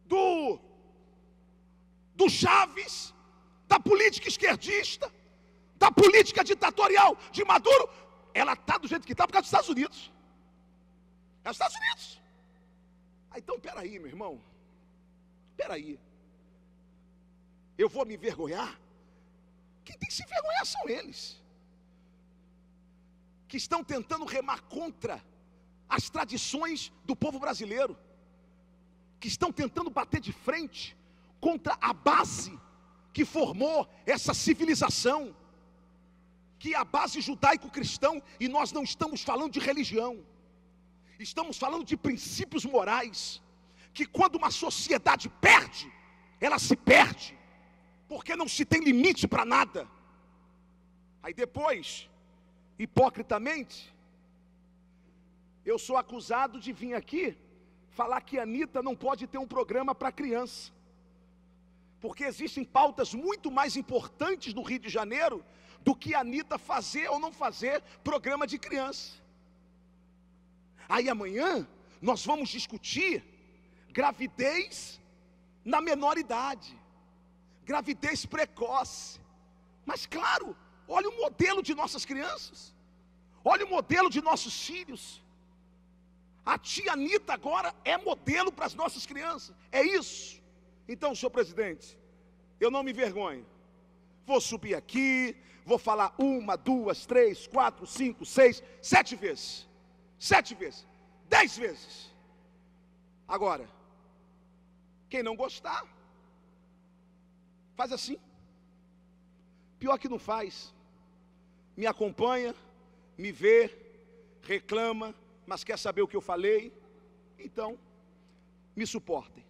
do Chaves, da política esquerdista, da política ditatorial de Maduro. Ela está do jeito que está por causa dos Estados Unidos. É os Estados Unidos. Então, peraí, meu irmão. Peraí. Eu vou me envergonhar? Quem tem que se envergonhar são eles, que estão tentando remar contra as tradições do povo brasileiro, que estão tentando bater de frente contra a base que formou essa civilização, que é a base judaico-cristão, e nós não estamos falando de religião, estamos falando de princípios morais, que quando uma sociedade perde, ela se perde, porque não se tem limite para nada. Aí depois, hipocritamente, eu sou acusado de vir aqui falar que a Anitta não pode ter um programa para criança, porque existem pautas muito mais importantes no Rio de Janeiro do que a Anitta fazer ou não fazer programa de criança. Aí amanhã nós vamos discutir gravidez na menor idade, gravidez precoce. Mas claro, olha o modelo de nossas crianças, olha o modelo de nossos filhos. A tia Anitta agora é modelo para as nossas crianças, é isso. Então, senhor presidente, eu não me envergonho. Vou subir aqui, vou falar 1, 2, 3, 4, 5, 6, 7 vezes. 7 vezes, 10 vezes. Agora, quem não gostar, faz assim. Pior que não faz. Me acompanha, me vê, reclama, mas quer saber o que eu falei. Então, me suportem.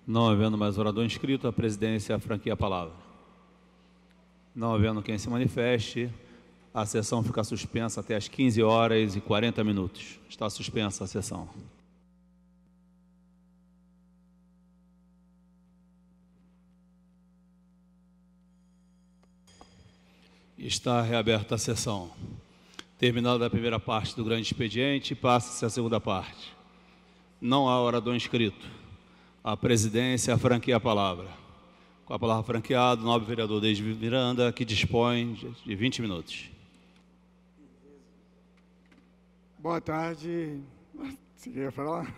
Não havendo mais orador inscrito, a presidência franqueia a palavra. Não havendo quem se manifeste, a sessão fica suspensa até às 15h40. Está suspensa a sessão. Está reaberta a sessão. Terminada a primeira parte do grande expediente, passa-se a segunda parte. Não há orador inscrito. A presidência franqueia a palavra. Com a palavra franqueada, o nobre vereador Deide Miranda, que dispõe de 20 minutos. Boa tarde. Você queria falar?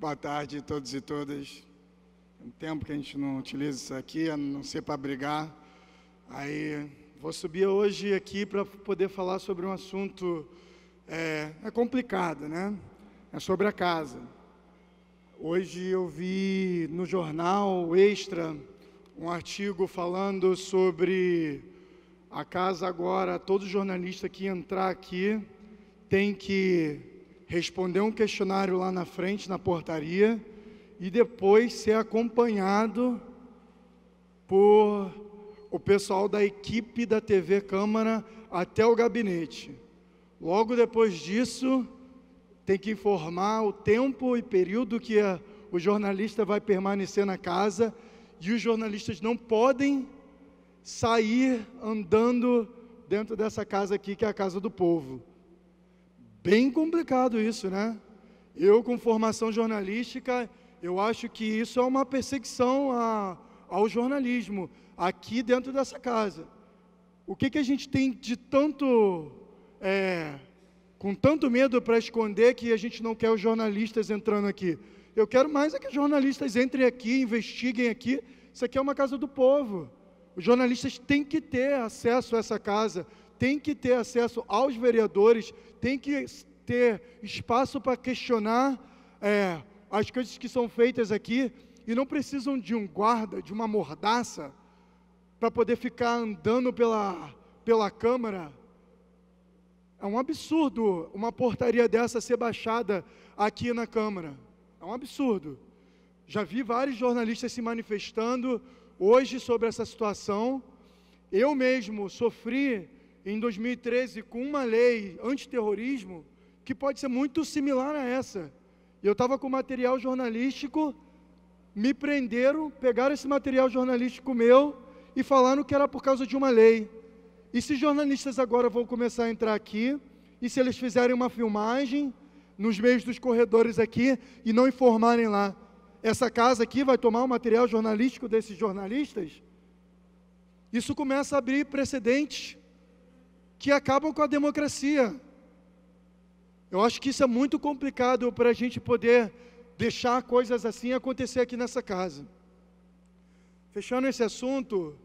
Boa tarde a todos e todas. Tem tempo que a gente não utiliza isso aqui, a não ser para brigar. Aí, vou subir hoje aqui para poder falar sobre um assunto complicado, né? É sobre a casa. Hoje eu vi no jornal Extra um artigo falando sobre a casa agora. Todo jornalista que entrar aqui tem que responder um questionário lá na frente, na portaria, e depois ser acompanhado por o pessoal da equipe da TV Câmara até o gabinete. Logo depois disso, tem que informar o tempo e período que o jornalista vai permanecer na casa, e os jornalistas não podem sair andando dentro dessa casa aqui, que é a Casa do Povo. Bem complicado isso, né? Eu, com formação jornalística, eu acho que isso é uma perseguição ao jornalismo, aqui dentro dessa casa. O que a gente tem de tanto, com tanto medo para esconder, que a gente não quer os jornalistas entrando aqui? Eu quero mais é que os jornalistas entrem aqui, investiguem aqui. Isso aqui é uma casa do povo. Os jornalistas têm que ter acesso a essa casa, têm que ter acesso aos vereadores, têm que ter espaço para questionar as coisas que são feitas aqui, e não precisam de um guarda, de uma mordaça, para poder ficar andando pela Câmara. É um absurdo uma portaria dessa ser baixada aqui na Câmara. É um absurdo. Já vi vários jornalistas se manifestando hoje sobre essa situação. Eu mesmo sofri em 2013 com uma lei antiterrorismo que pode ser muito similar a essa. Eu estava com material jornalístico, me prenderam, pegaram esse material jornalístico meu e falaram que era por causa de uma lei. E se jornalistas agora vão começar a entrar aqui, e se eles fizerem uma filmagem nos meios dos corredores aqui e não informarem lá, essa casa aqui vai tomar o material jornalístico desses jornalistas? Isso começa a abrir precedentes que acabam com a democracia. Eu acho que isso é muito complicado para a gente poder deixar coisas assim acontecer aqui nessa casa. Fechando esse assunto,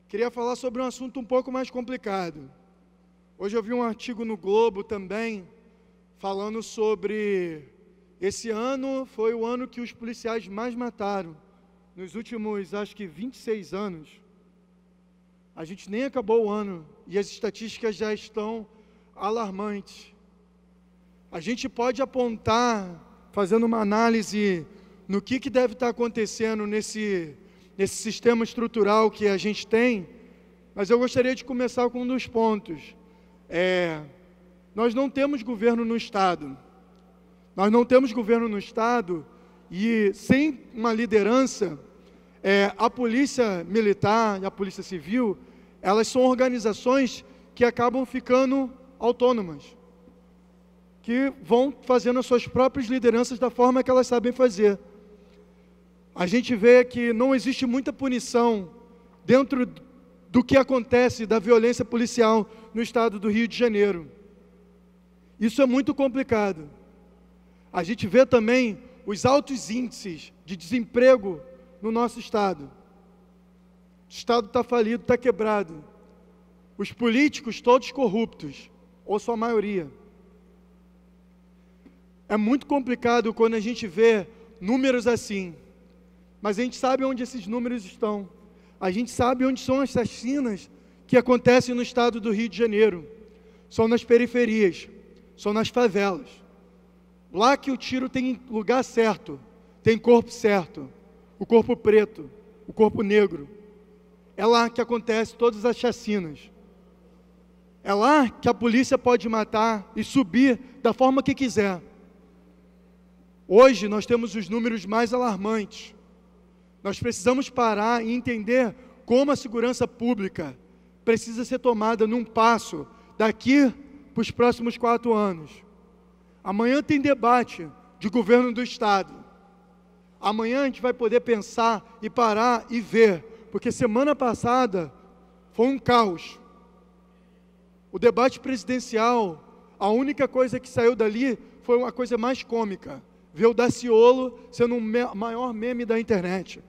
queria falar sobre um assunto um pouco mais complicado. Hoje eu vi um artigo no Globo também, falando sobre esse ano foi o ano que os policiais mais mataram, nos últimos, acho que 26 anos. A gente nem acabou o ano, e as estatísticas já estão alarmantes. A gente pode apontar, fazendo uma análise no que deve estar acontecendo nesse sistema estrutural que a gente tem, mas eu gostaria de começar com um dos pontos. Nós não temos governo no Estado. Nós não temos governo no Estado, e sem uma liderança, a Polícia Militar e a Polícia Civil, elas são organizações que acabam ficando autônomas, que vão fazendo as suas próprias lideranças da forma que elas sabem fazer. A gente vê que não existe muita punição dentro do que acontece da violência policial no estado do Rio de Janeiro. Isso é muito complicado. A gente vê também os altos índices de desemprego no nosso estado. O estado está falido, está quebrado. Os políticos todos corruptos, ou sua maioria. É muito complicado quando a gente vê números assim, mas a gente sabe onde esses números estão. A gente sabe onde são as chacinas que acontecem no estado do Rio de Janeiro. São nas periferias, são nas favelas. Lá que o tiro tem lugar certo, tem corpo certo, o corpo preto, o corpo negro. É lá que acontecem todas as chacinas. É lá que a polícia pode matar e subir da forma que quiser. Hoje nós temos os números mais alarmantes. Nós precisamos parar e entender como a segurança pública precisa ser tomada num passo daqui para os próximos 4 anos. Amanhã tem debate de governo do Estado. Amanhã a gente vai poder pensar e parar e ver, porque semana passada foi um caos. O debate presidencial, a única coisa que saiu dali foi uma coisa mais cômica, ver o Daciolo sendo o maior meme da internet.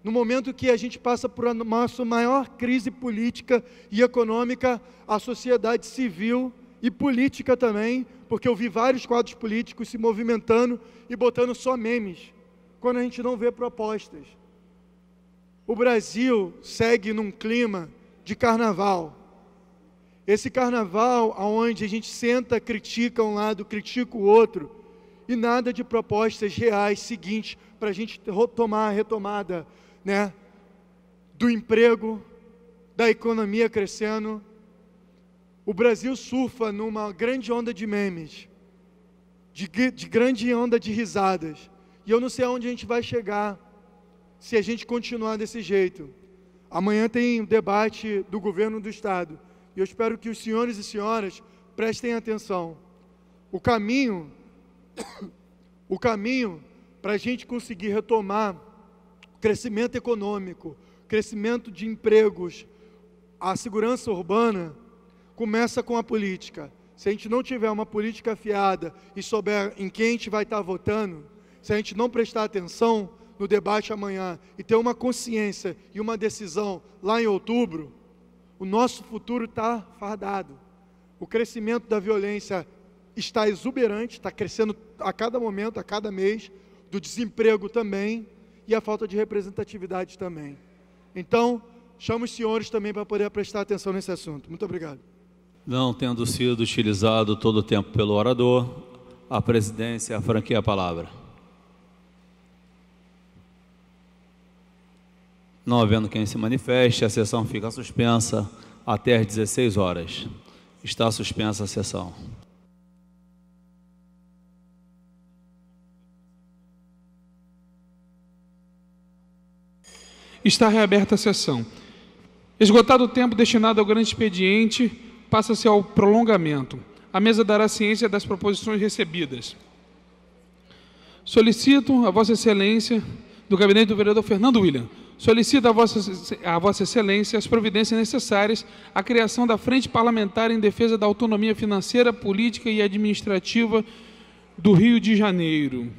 No momento que a gente passa por a nossa maior crise política e econômica, a sociedade civil e política também, porque eu vi vários quadros políticos se movimentando e botando só memes, quando a gente não vê propostas. O Brasil segue num clima de carnaval. Esse carnaval onde a gente senta, critica um lado, critica o outro, e nada de propostas reais seguintes para a gente tomar a retomada, né, do emprego, da economia crescendo. O Brasil surfa numa grande onda de memes, de grande onda de risadas, e eu não sei aonde a gente vai chegar se a gente continuar desse jeito. Amanhã tem debate do governo do Estado, e eu espero que os senhores e senhoras prestem atenção. O caminho para a gente conseguir retomar o crescimento econômico, crescimento de empregos, a segurança urbana, começa com a política. Se a gente não tiver uma política afiada e souber em quem a gente vai estar votando, se a gente não prestar atenção no debate amanhã e ter uma consciência e uma decisão lá em outubro, o nosso futuro está fardado. O crescimento da violência está exuberante, está crescendo a cada momento, a cada mês, do desemprego também, e a falta de representatividade também. Então, chamo os senhores também para poder prestar atenção nesse assunto. Muito obrigado. Não tendo sido utilizado todo o tempo pelo orador, a presidência franqueia a palavra. Não havendo quem se manifeste, a sessão fica suspensa até às 16 horas. Está suspensa a sessão. Está reaberta a sessão. Esgotado o tempo destinado ao grande expediente, passa-se ao prolongamento. A mesa dará ciência das proposições recebidas. Solicito a Vossa Excelência, do gabinete do vereador Fernando William, solicito a Vossa Excelência as providências necessárias à criação da Frente Parlamentar em defesa da autonomia financeira, política e administrativa do Rio de Janeiro.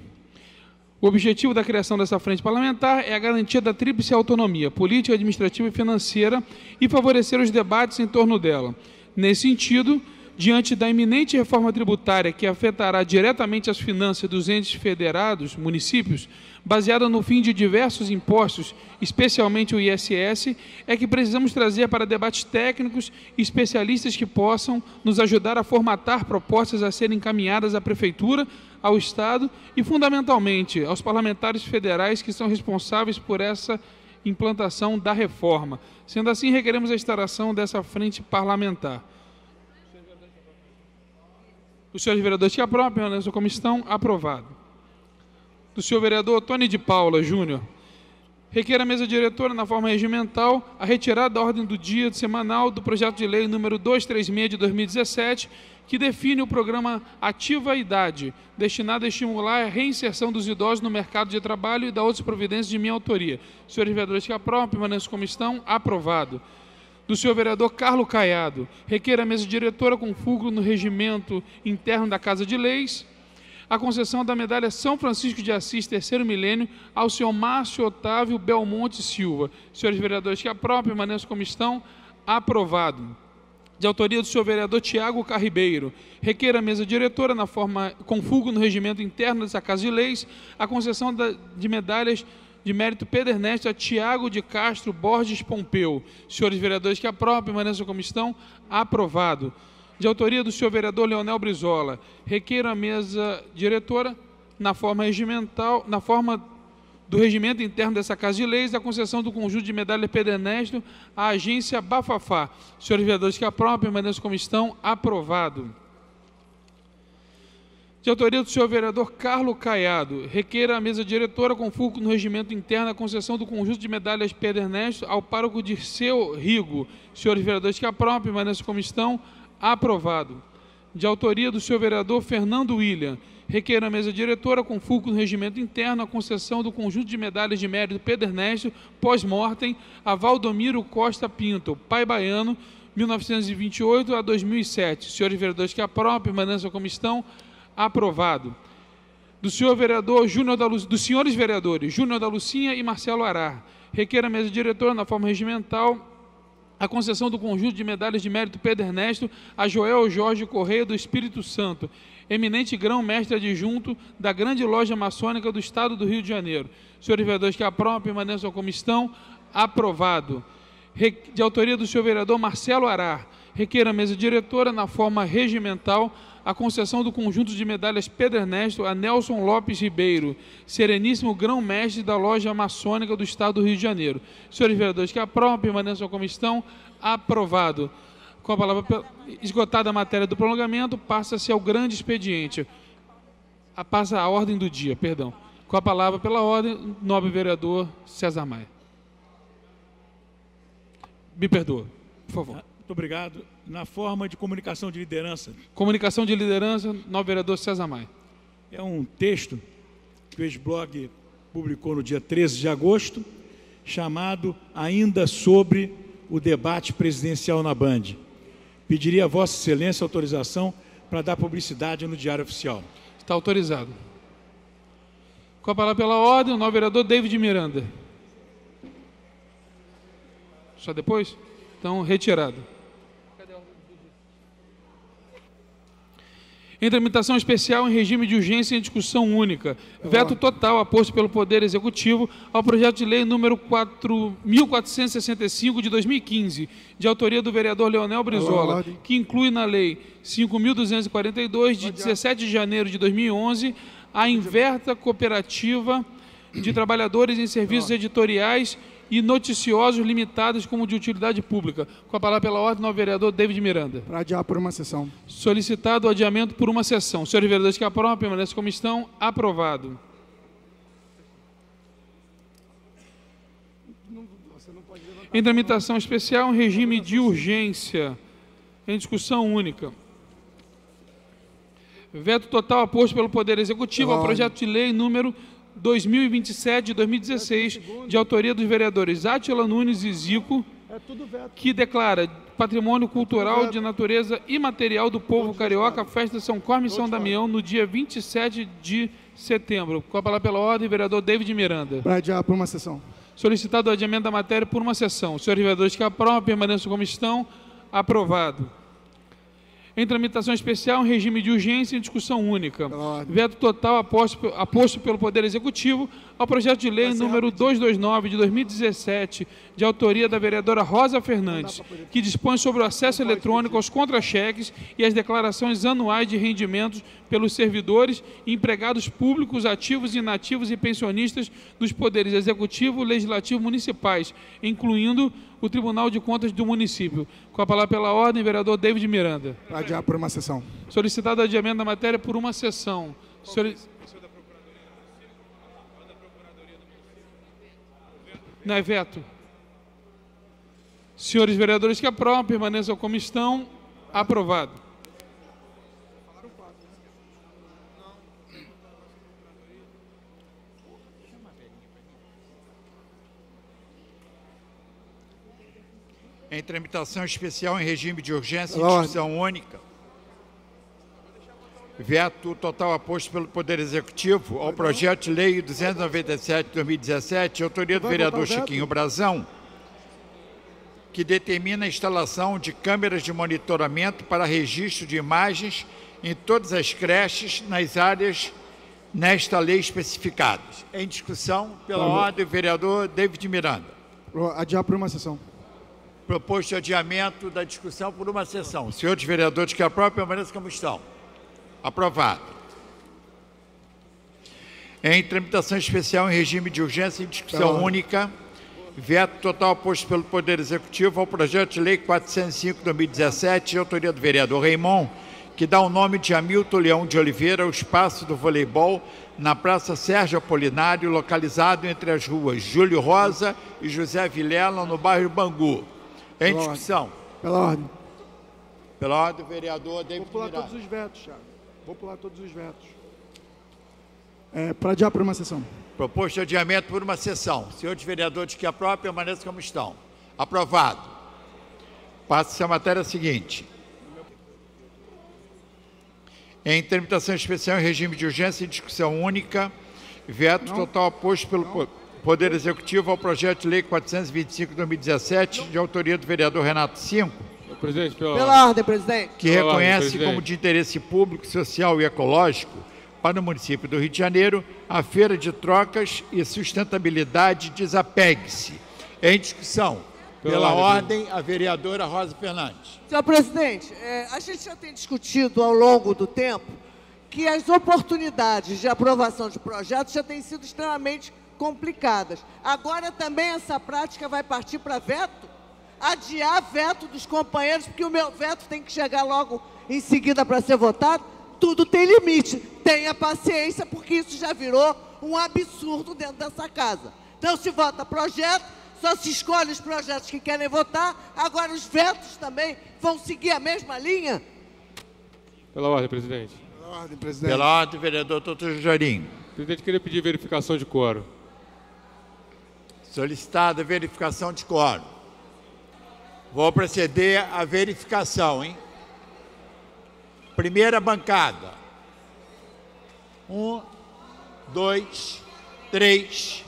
O objetivo da criação dessa frente parlamentar é a garantia da tríplice autonomia, política, administrativa e financeira, e favorecer os debates em torno dela. Nesse sentido, diante da iminente reforma tributária que afetará diretamente as finanças dos entes federados, municípios, baseada no fim de diversos impostos, especialmente o ISS, é que precisamos trazer para debates técnicos e especialistas que possam nos ajudar a formatar propostas a serem encaminhadas à Prefeitura, ao Estado e, fundamentalmente, aos parlamentares federais que são responsáveis por essa implantação da reforma. Sendo assim, requeremos a instalação dessa frente parlamentar. Os senhores vereadores que aprovam, nessa comissão, aprovado. Do senhor vereador Tony de Paula Júnior, requer a mesa diretora, na forma regimental, a retirada da ordem do dia semanal do projeto de lei número 236 de 2017, que define o programa Ativa a Idade, destinado a estimular a reinserção dos idosos no mercado de trabalho e da outras providências de minha autoria. Senhores vereadores que aprovam, permanecem como estão, aprovado. Do senhor vereador Carlos Caiado, requer a mesa diretora com fulcro no regimento interno da Casa de Leis, a concessão da medalha São Francisco de Assis, terceiro milênio, ao senhor Márcio Otávio Belmonte Silva. Senhores vereadores que aprovam, permanecem como estão, aprovado. De autoria do senhor vereador Tiago Carribeiro, requer a mesa diretora, com fulcro no regimento interno dessa Casa de Leis, a concessão de medalhas de mérito Pedro Ernesto a Tiago de Castro Borges Pompeu. Senhores vereadores que aprovam, permanecem como estão, aprovado. De autoria do senhor vereador Leonel Brizola, requer a mesa diretora, na forma do regimento interno dessa Casa de Leis, a concessão do conjunto de medalhas Pedro Ernesto à agência Bafafá. Senhores vereadores que aprovam, permanecem como estão, aprovado. De autoria do senhor vereador Carlos Caiado, requer a mesa diretora com fulcro no regimento interno a concessão do conjunto de medalhas Pedro Ernesto ao pároco Dirceu Rigo. Senhores vereadores que aprovam, permanecem como estão, aprovado. de autoria do senhor vereador Fernando William. Requer a mesa diretora, com fulcro no regimento interno, a concessão do conjunto de medalhas de mérito Pedro Ernesto, pós-mortem, a Valdomiro Costa Pinto, pai baiano, 1928 a 2007. Senhores vereadores que aprovam, permaneçam como estão. Aprovado. Do senhor vereador dos senhores vereadores Júnior da Lucinha e Marcelo Arar. Requer a mesa diretora, na forma regimental, a concessão do conjunto de medalhas de mérito Pedro Ernesto a Joel Jorge Correia do Espírito Santo, eminente grão-mestre adjunto da grande loja maçônica do Estado do Rio de Janeiro. Senhores vereadores que aprovam, permaneçam como estão. Aprovado. De autoria do senhor vereador Marcelo Arar. Requer a mesa diretora, na forma regimental, a concessão do conjunto de medalhas Pedro Ernesto a Nelson Lopes Ribeiro, sereníssimo grão-mestre da loja maçônica do Estado do Rio de Janeiro. Senhores vereadores que aprovam, permaneçam como estão. Aprovado. Com a palavra, esgotada a matéria do prolongamento, passa-se ao grande expediente. Passa a ordem do dia, perdão. Com a palavra pela ordem, nobre vereador César Maia. Me perdoa, por favor. Muito obrigado. Na forma de comunicação de liderança. Comunicação de liderança, nobre vereador César Maia. É um texto que o ex-blog publicou no dia 13 de agosto, chamado Ainda sobre o debate presidencial na Band. Pediria a Vossa Excelência autorização para dar publicidade no Diário Oficial. Está autorizado. Com a palavra pela ordem, o nobre vereador David Miranda. Só depois? Então, retirado. Em tramitação especial em regime de urgência em discussão única. Veto total aposto pelo Poder Executivo ao projeto de lei número 4.465 de 2015, de autoria do vereador Leonel Brizola, que inclui na lei 5.242 de 17 de janeiro de 2011 a Inverta Cooperativa de Trabalhadores em Serviços Editoriais e Noticiosos Limitados como de Utilidade Pública. Com a palavra pela ordem, o vereador David Miranda. Para adiar por uma sessão. Solicitado o adiamento por uma sessão. Senhores vereadores que aprovam, permaneçam como estão. Aprovado. Em tramitação especial, em regime de urgência, em discussão única. Veto total aposto pelo Poder Executivo ao projeto de lei número 2027 de 2016, de autoria dos vereadores Átila Nunes e Zico, que declara patrimônio cultural de natureza imaterial do povo carioca a festa de São Cosme e São Damião no dia 27 de setembro. Com a palavra pela ordem, vereador David Miranda. Para adiar por uma sessão. Solicitado o adiamento da matéria por uma sessão. Senhores vereadores que aprovam, permaneçam como estão. Aprovado. Em tramitação especial, em regime de urgência em discussão única. Veto total aposto pelo Poder Executivo ao projeto de lei número 229 de 2017, de autoria da vereadora Rosa Fernandes, que dispõe sobre o acesso eletrônico aos contra-cheques e às declarações anuais de rendimentos pelos servidores e empregados públicos, ativos, inativos e pensionistas dos poderes executivo, legislativo municipais, incluindo o Tribunal de Contas do município. Com a palavra pela ordem, vereador David Miranda. Para adiar por uma sessão. Solicitado o adiamento da matéria por uma sessão. Não é veto? Senhores vereadores que aprovam, permaneçam como estão. Aprovado. Em tramitação especial em regime de urgência em discussão única. Veto total aposto pelo Poder Executivo ao projeto de lei 297 de 2017, autoria do vereador Chiquinho Brazão, que determina a instalação de câmeras de monitoramento para registro de imagens em todas as creches nas áreas nesta lei especificadas. Em discussão, pela ordem, o vereador David Miranda. Adiar por uma sessão. Proposto adiamento da discussão por uma sessão. Senhores vereadores que aprovam, permaneçam como estão. Aprovado. Em tramitação especial em regime de urgência em discussão única, veto total posto pelo Poder Executivo ao projeto de lei 405 de 2017, de autoria do vereador Raimon, que dá o nome de Hamilton Leão de Oliveira ao espaço do voleibol na Praça Sérgio Apolinário, localizado entre as ruas Júlio Rosa e José Vilela, no bairro Bangu. Em discussão. Pela ordem. Pela ordem, o vereador David Vou pular Miranda. todos os vetos, Thiago. Vou pular todos os vetos. Para adiar por uma sessão. Proposto de adiamento por uma sessão. Senhores vereadores que aprovam, permaneçam como estão. Aprovado. Passa-se a matéria seguinte. Em tramitação especial em regime de urgência e discussão única, veto total oposto pelo Poder Executivo ao projeto de lei 425/2017, de autoria do vereador Renato Cinco, Presidente, pela ordem, presidente. que reconhece como de interesse público, social e ecológico para o município do Rio de Janeiro a Feira de Trocas e Sustentabilidade Desapegue-se. Em discussão. Pela ordem, a vereadora Rosa Fernandes. Senhor presidente, a gente já tem discutido ao longo do tempo que as oportunidades de aprovação de projetos já têm sido extremamente complicadas. Agora também essa prática vai partir para veto? Adiar veto dos companheiros, porque o meu veto tem que chegar logo em seguida para ser votado? Tudo tem limite. Tenha paciência, porque isso já virou um absurdo dentro dessa casa. Então, se vota projeto, só se escolhe os projetos que querem votar, agora os vetos também vão seguir a mesma linha? Pela ordem, presidente. Pela ordem, presidente. Pela ordem, vereador Doutor Jarim. Presidente, queria pedir verificação de quórum. Solicitada a verificação de quórum. Vou proceder à verificação, hein? Primeira bancada. 1, 2, 3,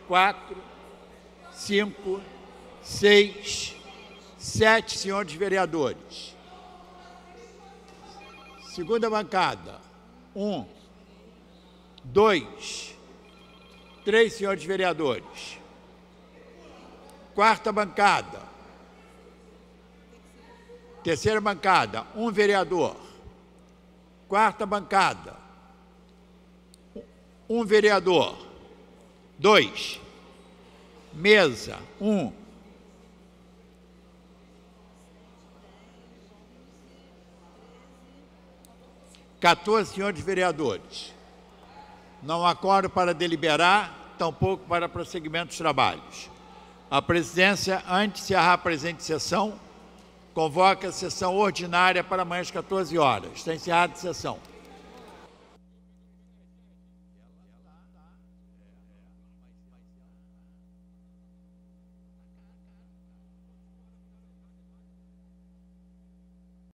4, 5, 6, 7 senhores vereadores. Segunda bancada. 1, 2, 3 senhores vereadores. Quarta bancada. Terceira bancada, 1 vereador. Quarta bancada, 1 vereador. 2. Mesa, 1. (14 senhores vereadores). Não há quórum para deliberar, tampouco para prosseguimento dos trabalhos. A presidência, antes de encerrar a presente sessão, convoca a sessão ordinária para amanhã às 14 horas. Está encerrada a sessão.